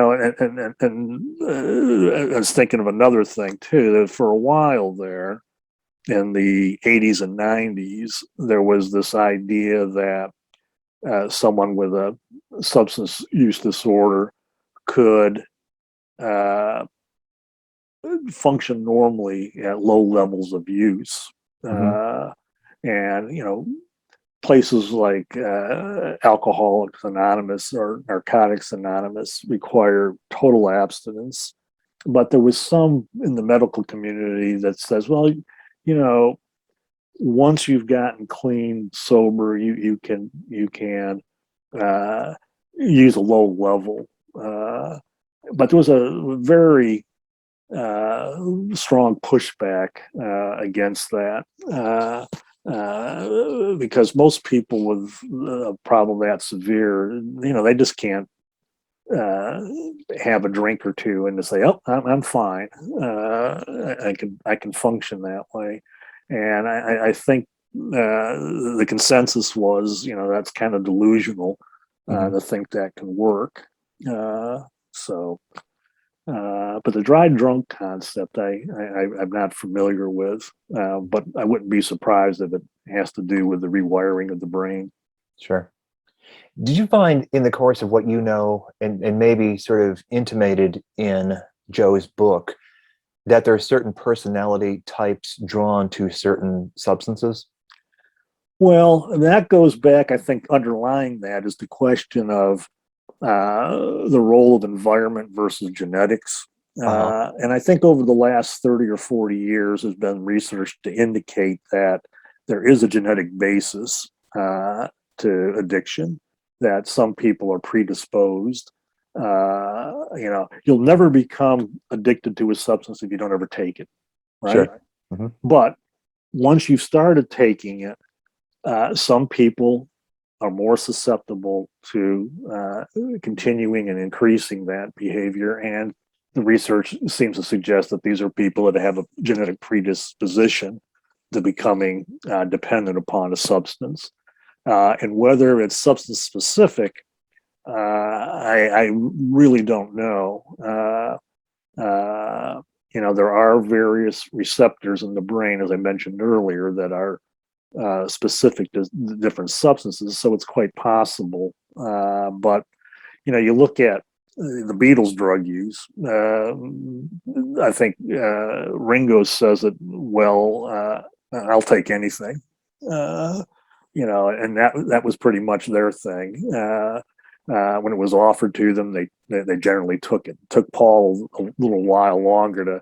C: was thinking of another thing too. That for a while there, in the 80s and 90s, there was this idea that someone with a substance use disorder could uh, function normally at low levels of use.
D: mhm,
C: Uh, and, places like Alcoholics Anonymous or Narcotics Anonymous require total abstinence. But there was some in the medical community that says, well, you know, once you've gotten clean, sober, you can use a low level. But there was a very strong pushback against that because most people with a problem that severe, they just can't uh, have a drink or two and to say, "Oh, I'm fine. I can function that way." And I think the consensus was, that's kind of delusional
D: mhm.
C: to think that can work. So, but the dry drunk concept, I'm not familiar with, but I wouldn't be surprised if it has to do with the rewiring of the brain.
D: Sure. Did you find in the course of what you know, and maybe sort of intimated in Joe's book, that there are certain personality types drawn to certain substances?
C: Well, that goes back, I think, underlying that is the question of the role of environment versus genetics.
D: Uh-huh.
C: And I think over the last 30 or 40 years has been research to indicate that there is a genetic basis to addiction, that some people are predisposed. You'll never become addicted to a substance if you don't ever take it, right?
D: Sure. Hmm.
C: But once you've started taking it, some people are more susceptible to continuing and increasing that behavior. And the research seems to suggest that these are people that have a genetic predisposition to becoming dependent upon a substance. And whether it's substance specific, I really don't know. There are various receptors in the brain, as I mentioned earlier, that are specific to different substances, so it's quite possible. But you look at the Beatles' drug use. I think Ringo says it well. I'll take anything. Uh, and that was pretty much their thing. When it was offered to them, they generally took it. It took Paul a little while longer to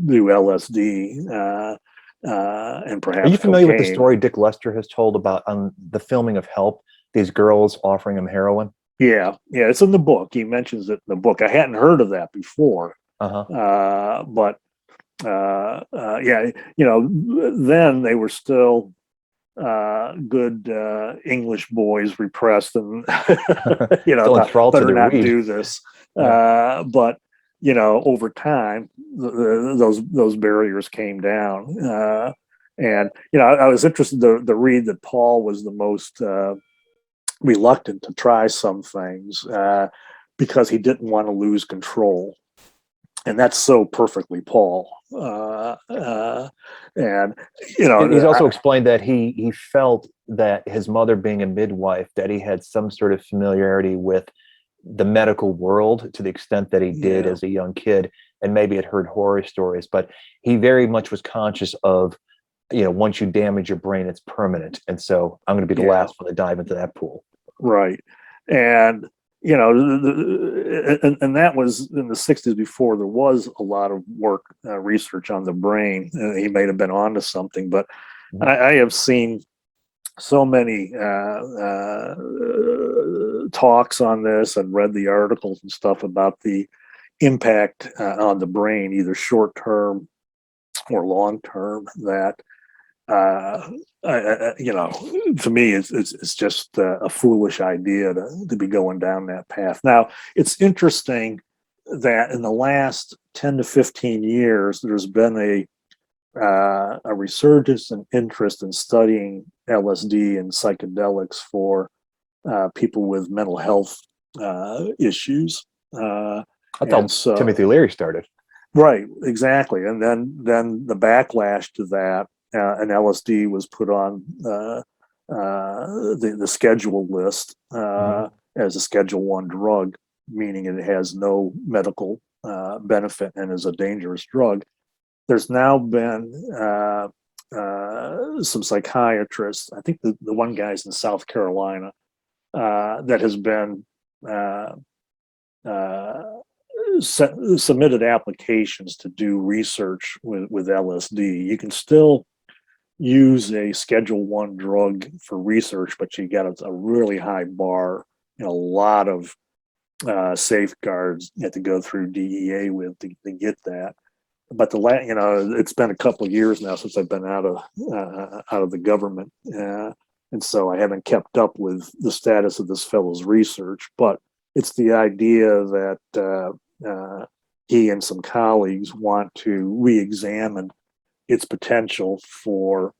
C: do LSD and perhaps.
D: Are you familiar with the
C: cocaine.
D: story Dick Lester has told about on the filming of Help? These girls offering him heroin.
C: Yeah, it's in the book. He mentions it in the book. I hadn't heard of that before, but yeah, then they were still good English boys, repressed, and
D: Still enthralled to
C: better
D: the
C: not
D: read.
C: do this.
D: Yeah.
C: But over time, those barriers came down, and I was interested to read that Paul was the most reluctant to try some things because he didn't want to lose control. And that's so perfectly Paul. And
D: he's also explained that he felt that his mother being a midwife, that he had some sort of familiarity with the medical world to the extent that he did as a young kid, and maybe had heard horror stories, but he very much was conscious of, once you damage your brain, it's permanent. And so I'm going to be the last one to dive into that pool.
C: Right. And and that was in the 60s, before there was a lot of work, research on the brain. He may have been onto something, but I have seen so many talks on this and read the articles and stuff about the impact on the brain, either short term or long term, that to me, it's just a foolish idea to be going down that path. Now, it's interesting that in the last 10 to 15 years, there's been a resurgence in interest in studying LSD and psychedelics for people with mental health issues.
D: That's how Timothy Leary started.
C: Right, exactly. And then the backlash to that, and LSD was put on the schedule list as a Schedule I drug, meaning it has no medical benefit and is a dangerous drug. There's now been some psychiatrists, I think the one guy's in South Carolina, that has been submitted applications to do research with LSD. You can still use a Schedule I drug for research, but you got a really high bar and a lot of safeguards you have to go through DEA with to get that. But it's been a couple of years now since I've been out of the government, and so I haven't kept up with the status of this fellow's research. But it's the idea that he and some colleagues want to re-examine its potential for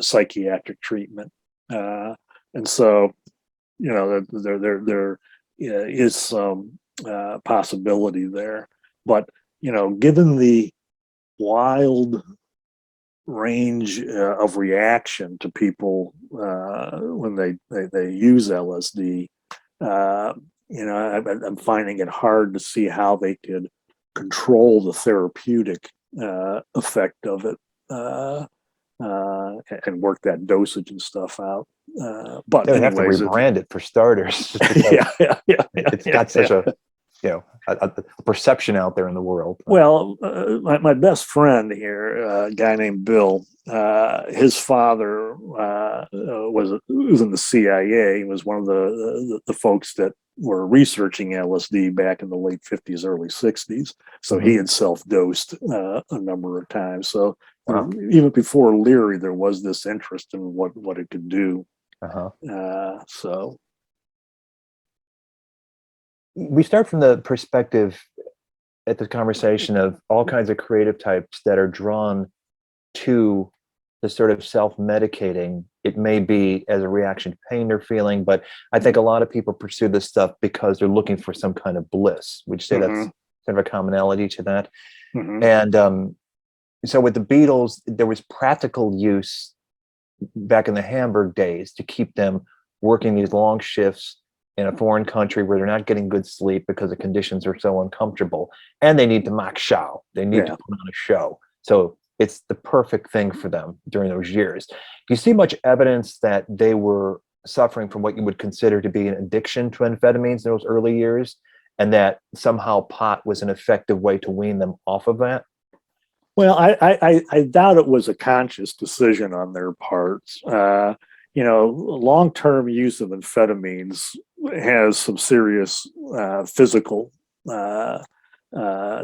C: psychiatric treatment, and so there is some possibility there. But given the wild range of reaction to people when they use LSD, I'm finding it hard to see how they could control the therapeutic effect of it and work that dosage and stuff out. But
D: they would
C: anyways,
D: have to rebrand it for starters. It's got such a perception out there in the world.
C: Well, my best friend here, a guy named Bill, his father was in the CIA. He was one of the folks that were researching LSD back in the late 50s, early 60s. So he had self-dosed a number of times. So even before Leary, there was this interest in what it could do. So
D: we start from the perspective at this conversation of all kinds of creative types that are drawn to the sort of self-medicating. It may be as a reaction to pain they're feeling, but I think a lot of people pursue this stuff because they're looking for some kind of bliss. Would you say that's kind of a commonality to that? And so with the Beatles, there was practical use back in the Hamburg days to keep them working these long shifts in a foreign country where they're not getting good sleep because the conditions are so uncomfortable, and they need to mock show. They need to put on a show. So it's the perfect thing for them during those years. Do you see much evidence that they were suffering from what you would consider to be an addiction to amphetamines in those early years, and that somehow pot was an effective way to wean them off of that?
C: Well, I doubt it was a conscious decision on their parts. Long-term use of amphetamines has some serious physical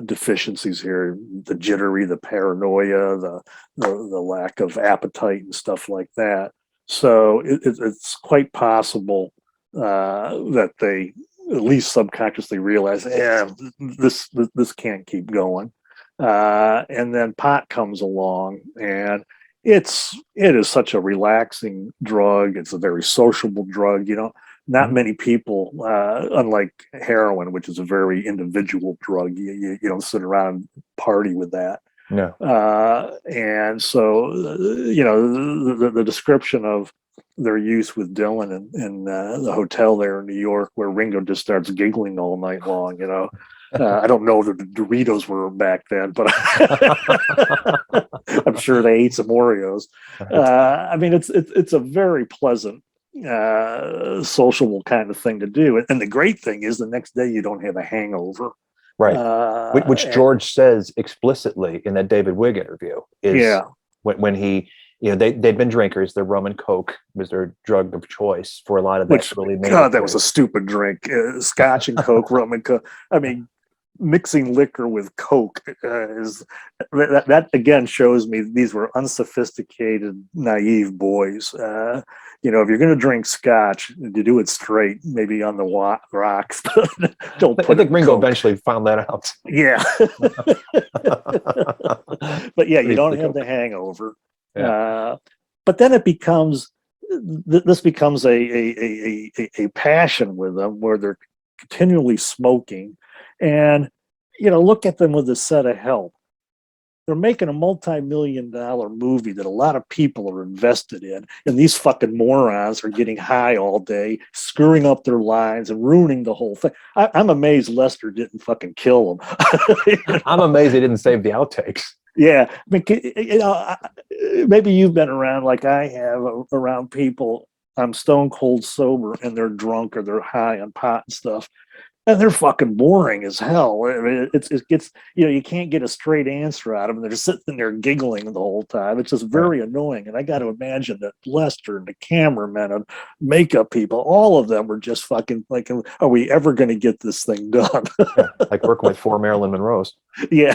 C: deficiencies here: the jittery, the paranoia, the lack of appetite, and stuff like that. So it's quite possible that they at least subconsciously realize, yeah, this can't keep going. And then pot comes along, and it is such a relaxing drug. It's a very sociable drug. Not many people, unlike heroin, which is a very individual drug. You don't sit around and party with that.
D: No.
C: And so, the description of their use with Dylan in the hotel there in New York, where Ringo just starts giggling all night long. I don't know that the Doritos were back then, but I'm sure they ate some Oreos. It's a very pleasant, sociable kind of thing to do. And the great thing is, the next day you don't have a hangover.
D: Right. Which George says explicitly in that David Wigg interview is when he, they'd been drinkers. Their rum and coke was their drug of choice for a lot of that early.
C: God, that was a stupid drink. Scotch and coke, rum and coke. Mixing liquor with coke is that again shows me these were unsophisticated, naive boys. If you're going to drink scotch, you do it straight, maybe on the rocks. Don't put.
D: I think Ringo eventually found that out.
C: Yeah, but yeah, you don't have the hangover.
D: Yeah.
C: But then this becomes a passion with them, where they're continually smoking. And, look at them with a set of help. They're making a multi-million-dollar movie that a lot of people are invested in. And these fucking morons are getting high all day, screwing up their lives and ruining the whole thing. I'm amazed Lester didn't fucking kill them.
D: I'm amazed they didn't save the outtakes.
C: Yeah. Maybe you've been around, like I have, around people. I'm stone cold sober and they're drunk or they're high on pot and stuff. And they're fucking boring as hell. It gets, you can't get a straight answer out of them. They're just sitting there giggling the whole time. It's just very annoying. And I got to imagine that Lester and the cameramen and makeup people, all of them were just fucking like, are we ever going to get this thing done?
D: Like working with 4 Marilyn Monroes.
C: Yeah.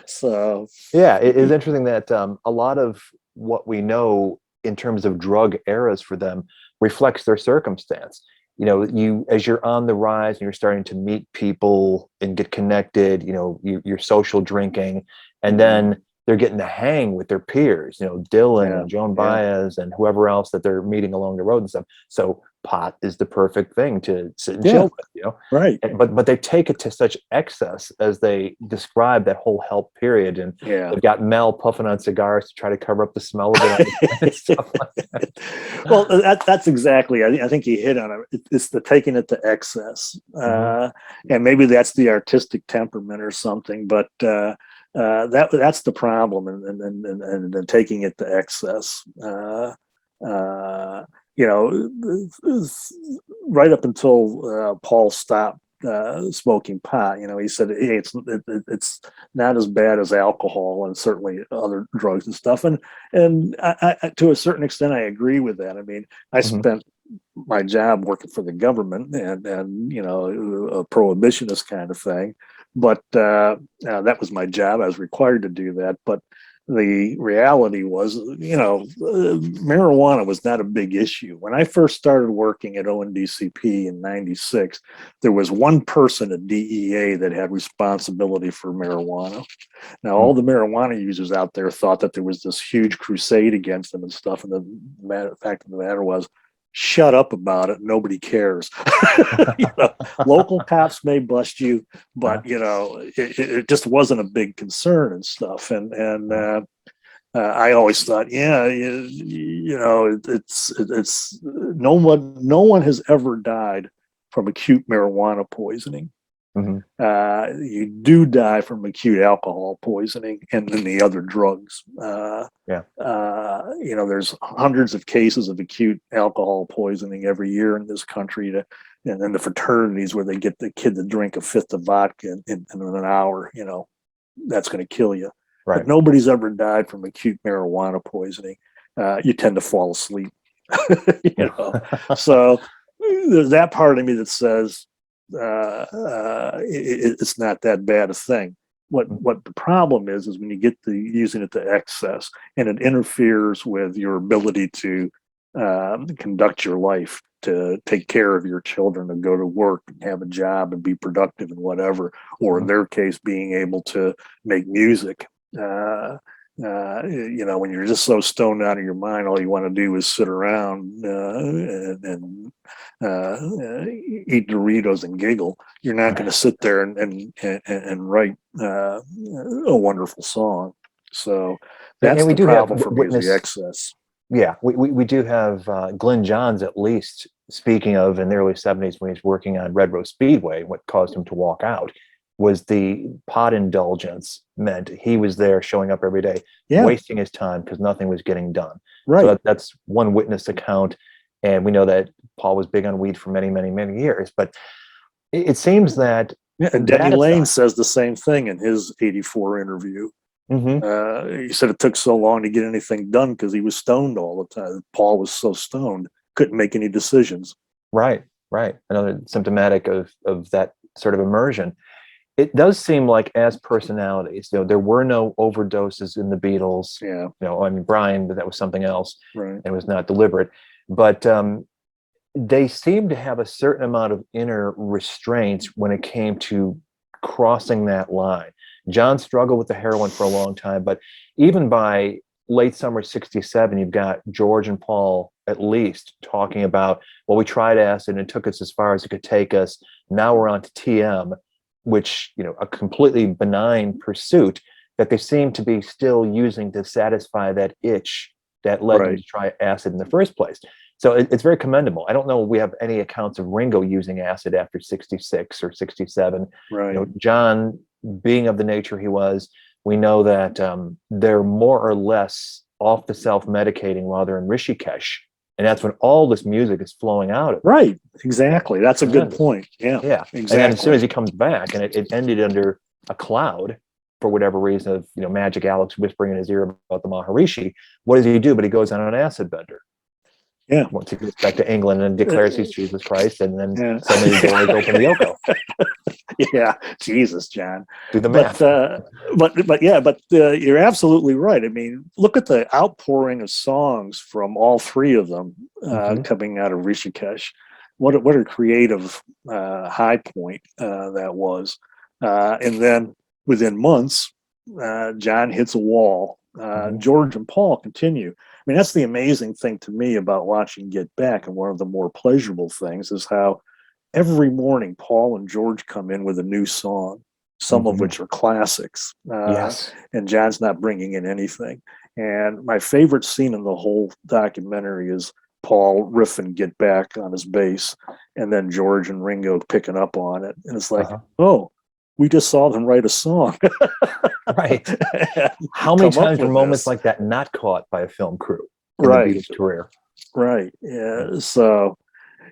C: So.
D: Yeah, it is interesting that a lot of what we know in terms of drug eras for them reflects their circumstance. As you're on the rise and you're starting to meet people and get connected, you're social drinking, and then they're getting to hang with their peers, Dylan and Joan Baez and whoever else that they're meeting along the road and stuff. So pot is the perfect thing to sit and chill with,
C: Right.
D: But they take it to such excess as they describe that whole help period. And they've got Mel puffing on cigars to try to cover up the smell of it. And stuff like that.
C: Well, that's exactly, I think he hit on it. It's the taking it to excess. And maybe that's the artistic temperament or something, but that's the problem, and taking it to excess. Right up until Paul stopped smoking pot, he said, hey, it's not as bad as alcohol and certainly other drugs and stuff. And I, to a certain extent, I agree with that. I spent my job working for the government and a prohibitionist kind of thing. But that was my job. I was required to do that. But the reality was, marijuana was not a big issue. When I first started working at ONDCP in '96, there was one person at DEA that had responsibility for marijuana. Now, all the marijuana users out there thought that there was this huge crusade against them and stuff. And the fact of the matter was, shut up about it. Nobody cares. Local cops may bust you, but it just wasn't a big concern and stuff. And I always thought, it's no one has ever died from acute marijuana poisoning.
D: Mhm.
C: You do die from acute alcohol poisoning and then the other drugs.
D: Yeah.
C: There's hundreds of cases of acute alcohol poisoning every year in this country. And then the fraternities where they get the kid to drink a fifth of vodka in an hour, that's going to kill you.
D: Right.
C: But nobody's ever died from acute marijuana poisoning. You tend to fall asleep. So there's that part of me that says it's not that bad a thing. What the problem is when you get to using it to excess, and it interferes with your ability to conduct your life, to take care of your children, to go to work and have a job and be productive and whatever, or in their case, being able to make music. When you're just so stoned out of your mind, all you want to do is sit around and eat Doritos and giggle. You're not going to sit there and write a wonderful song. So that's
D: and we
C: the
D: do have
C: problem for me, is the excess.
D: Yeah, we do have Glenn Johns, at least, speaking of in the early 70s when he was working on Red Rose Speedway. What caused him to walk out was the pot indulgence. Meant he was there showing up every day, wasting his time because nothing was getting done.
C: Right.
D: So that's one witness account. And we know that Paul was big on weed for many, many, many years. But it seems that...
C: And Denny Lane says the same thing in his 84 interview. He said it took so long to get anything done because he was stoned all the time. Paul was so stoned, couldn't make any decisions.
D: Right. Another symptomatic of that sort of immersion. It does seem like, as personalities, there were no overdoses in the Beatles.
C: Yeah.
D: I mean, Brian, but that was something else.
C: Right.
D: It was not deliberate. But they seem to have a certain amount of inner restraints when it came to crossing that line. John struggled with the heroin for a long time, but even by late summer 67, you've got George and Paul at least talking about, well, we tried acid and it took us as far as it could take us. Now we're on to TM, which, a completely benign pursuit that they seem to be still using to satisfy that itch that led them to try acid in the first place. So it's very commendable. I don't know if we have any accounts of Ringo using acid after 66 or 67.
C: Right.
D: John, being of the nature he was, we know that they're more or less off the self-medicating while they're in Rishikesh. And that's when all this music is flowing out of it.
C: Right. Exactly. That's a good point. Yeah.
D: Exactly. And then as soon as he comes back, and it ended under a cloud for whatever reason of, Magic Alex whispering in his ear about the Maharishi. What does he do? But he goes on an acid bender.
C: Yeah.
D: Once he gets back to England and declares he's Jesus Christ, and then suddenly the doors open to Yoko.
C: Yeah, Jesus, John.
D: Do the math.
C: But you're absolutely right. I mean, look at the outpouring of songs from all three of them coming out of Rishikesh. What a creative high point that was. And then within months, John hits a wall. George and Paul continue. I mean, that's the amazing thing to me about watching Get Back, and one of the more pleasurable things is how every morning Paul and George come in with a new song, some of which are classics.
D: Yes.
C: And John's not bringing in anything. And my favorite scene in the whole documentary is Paul riffing Get Back on his bass, and then George and Ringo picking up on it. And it's like, oh, we just saw them write a song.
D: Right. How many times were moments like that not caught by a film crew in the Beatles' career?
C: Right. Yeah. So,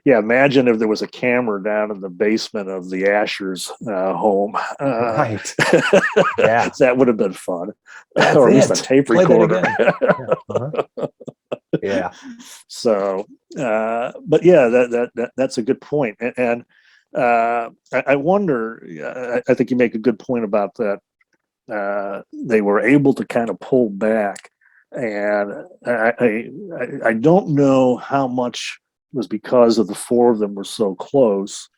C: imagine if there was a camera down in the basement of the Ashers home.
D: Right. Yeah.
C: That would have been fun.
D: That's
C: or at least a tape recorder.
D: Yeah.
C: So, but that's a good point. And I wonder, I think you make a good point about that. They were able to kind of pull back, and I don't know how much was because of the four of them were so close.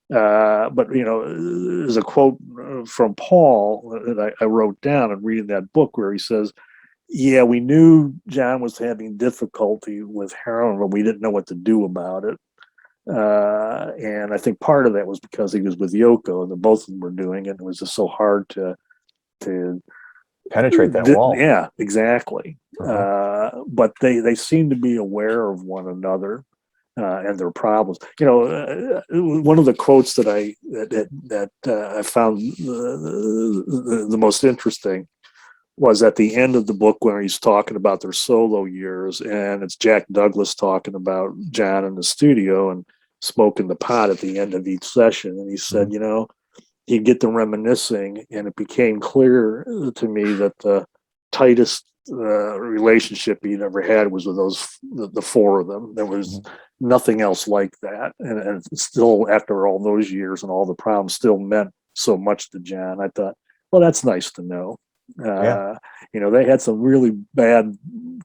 C: But there's a quote from Paul that I wrote down and reading that book where he says, "Yeah, we knew John was having difficulty with heroin, but we didn't know what to do about it." And I think part of that was because he was with Yoko, and both of them were doing it. And it was just so hard to
D: penetrate that wall.
C: Yeah, exactly. But they seem to be aware of one another. and their problems. One of the quotes that I found the most interesting was at the end of the book when he's talking about their solo years, and it's Jack Douglas talking about John in the studio and smoking the pot at the end of each session. And he said, he'd get to reminiscing, and it became clear to me that the tightest relationship he'd ever had was with the four of them. There was nothing else like that, and still after all those years and all the problems still meant so much to John. I thought, well, that's nice to know. They had some really bad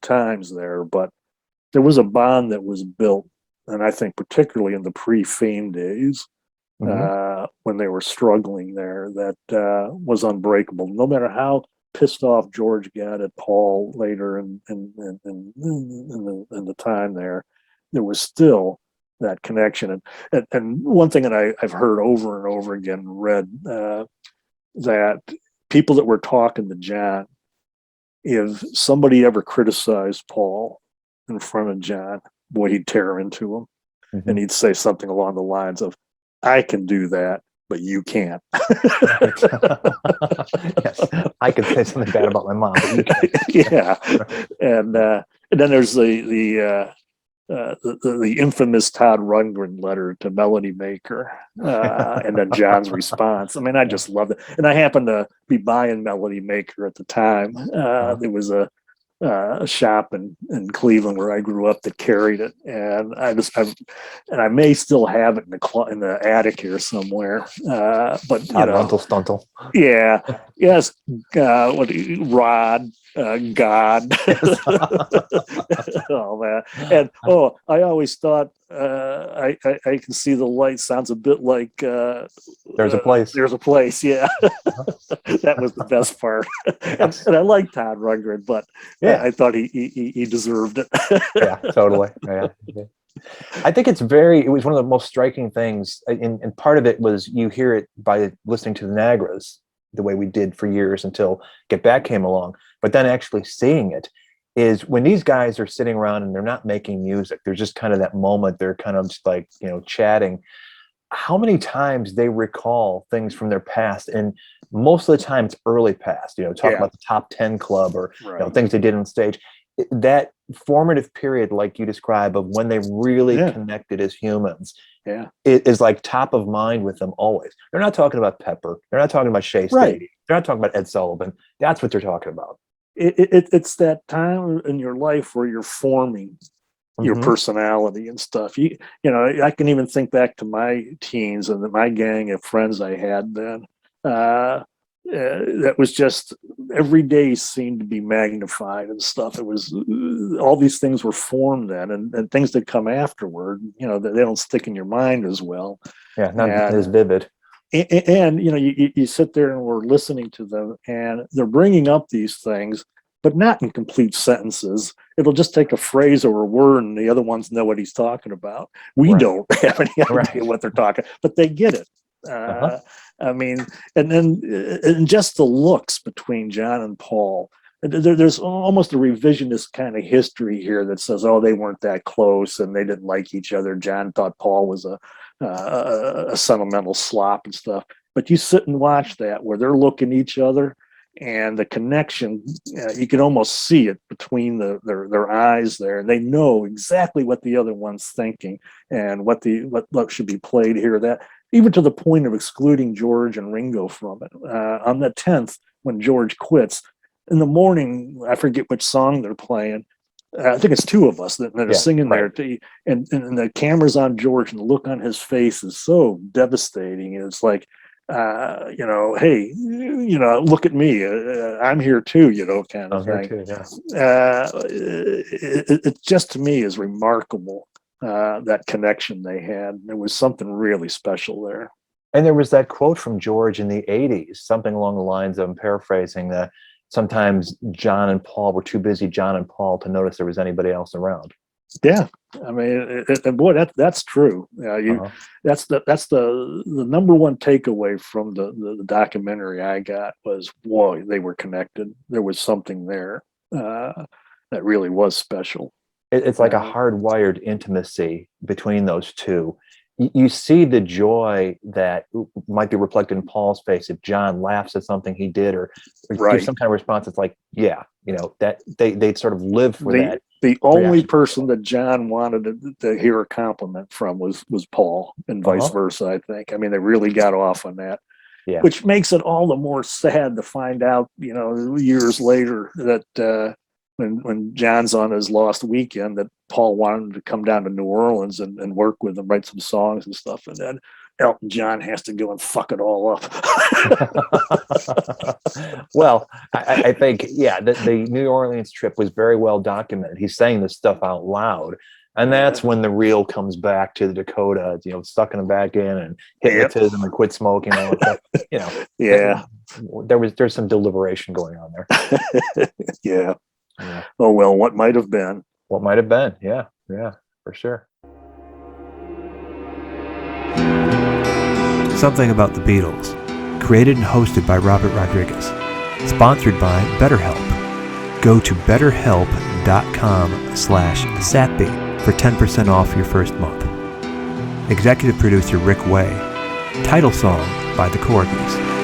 C: times there, but there was a bond that was built, and I think particularly in the pre-Fame days, when they were struggling there, that was unbreakable. No matter how pissed off George got at Paul later in the time there was still that connection. And one thing that I've heard over and over again, read, that people that were talking to John, if somebody ever criticized Paul in front of John, boy, he'd tear into him. And he'd say something along the lines of, I can do that, but you can't.
D: Yes, I could say something bad about my mom, but you can't.
C: Yeah. And then there's the infamous Todd Rundgren letter to Melody Maker, and then John's response. I mean, I just loved it. And I happened to be buying Melody Maker at the time. There was a shop in Cleveland where I grew up that carried it, and I may still have it in the attic here somewhere. But
D: Todd Stuntel.
C: Yeah, yes, Rod, God, all that, and I always thought I can see the light sounds a bit like
D: There's a place.
C: There's a place, yeah. That was the best part, and I like Todd Rundgren, but I thought he deserved it.
D: Yeah, totally. Yeah. I think it was one of the most striking things, and part of it was you hear it by listening to the Nagras the way we did for years until Get Back came along, but then actually seeing it is when these guys are sitting around and they're not making music, there's just kind of that moment, they're kind of just like, chatting, how many times they recall things from their past, and most of the time it's early past, talk about the Top 10 Club or things they did on stage. That formative period, like you describe, of when they really connected as humans, it is like top of mind with them always. They're not talking about Pepper. They're not talking about Shea Stady. They're not talking about Ed Sullivan. That's what they're talking about.
C: It's that time in your life where you're forming your personality and stuff. I can even think back to my teens and my gang of friends I had then. That was just every day seemed to be magnified and stuff. It was all these things were formed then, and things that come afterward, they don't stick in your mind as well.
D: Yeah, not as vivid.
C: And you sit there and we're listening to them, and they're bringing up these things, but not in complete sentences. It'll just take a phrase or a word, and the other ones know what he's talking about. We don't have any idea what they're talking, but they get it. I mean, and just the looks between John and Paul. There's almost a revisionist kind of history here that says, they weren't that close and they didn't like each other. John thought Paul was a sentimental slop and stuff. But you sit and watch that where they're looking at each other, and the connection, you can almost see it between their eyes there. They know exactly what the other one's thinking and what should be played here. That even to the point of excluding George and Ringo from it. On the 10th, when George quits, in the morning, I forget which song they're playing. I think it's two of us that are singing there. And the camera's on George, and the look on his face is so devastating. It's like, hey, look at me. I'm here too, kind of thing.
D: Here too, yeah.
C: It just, to me, is remarkable. That connection they had. There was something really special there.
D: And there was that quote from George in the 80s, something along the lines of, I'm paraphrasing, that sometimes John and Paul were too busy, John and Paul, to notice there was anybody else around.
C: Yeah, I mean, and boy, that's true. That's the number one takeaway from the documentary I got was, boy, they were connected. There was something there that really was special.
D: It's like a hardwired intimacy between those two. You see the joy that might be reflected in Paul's face if John laughs at something he did or gives some kind of response. It's like, yeah, that they'd sort of live for that.
C: The only person that John wanted to hear a compliment from was Paul, and vice versa, I think. I mean, they really got off on that.
D: Yeah.
C: Which makes it all the more sad to find out, years later that when John's on his lost weekend, that Paul wanted him to come down to New Orleans and work with him, write some songs and stuff. And then Elton John has to go and fuck it all up.
D: Well, I think, the New Orleans trip was very well documented. He's saying this stuff out loud. And that's when the real comes back to the Dakota, sucking him back in and hypnotism and quit smoking and all that stuff. There's some deliberation going on there.
C: Yeah. Oh, well, what might have been.
D: What might have been. Yeah, for sure.
A: Something About the Beatles. Created and hosted by Robert Rodriguez. Sponsored by BetterHelp. Go to betterhelp.com/SATB for 10% off your first month. Executive producer Rick Way. Title song by the Corgis.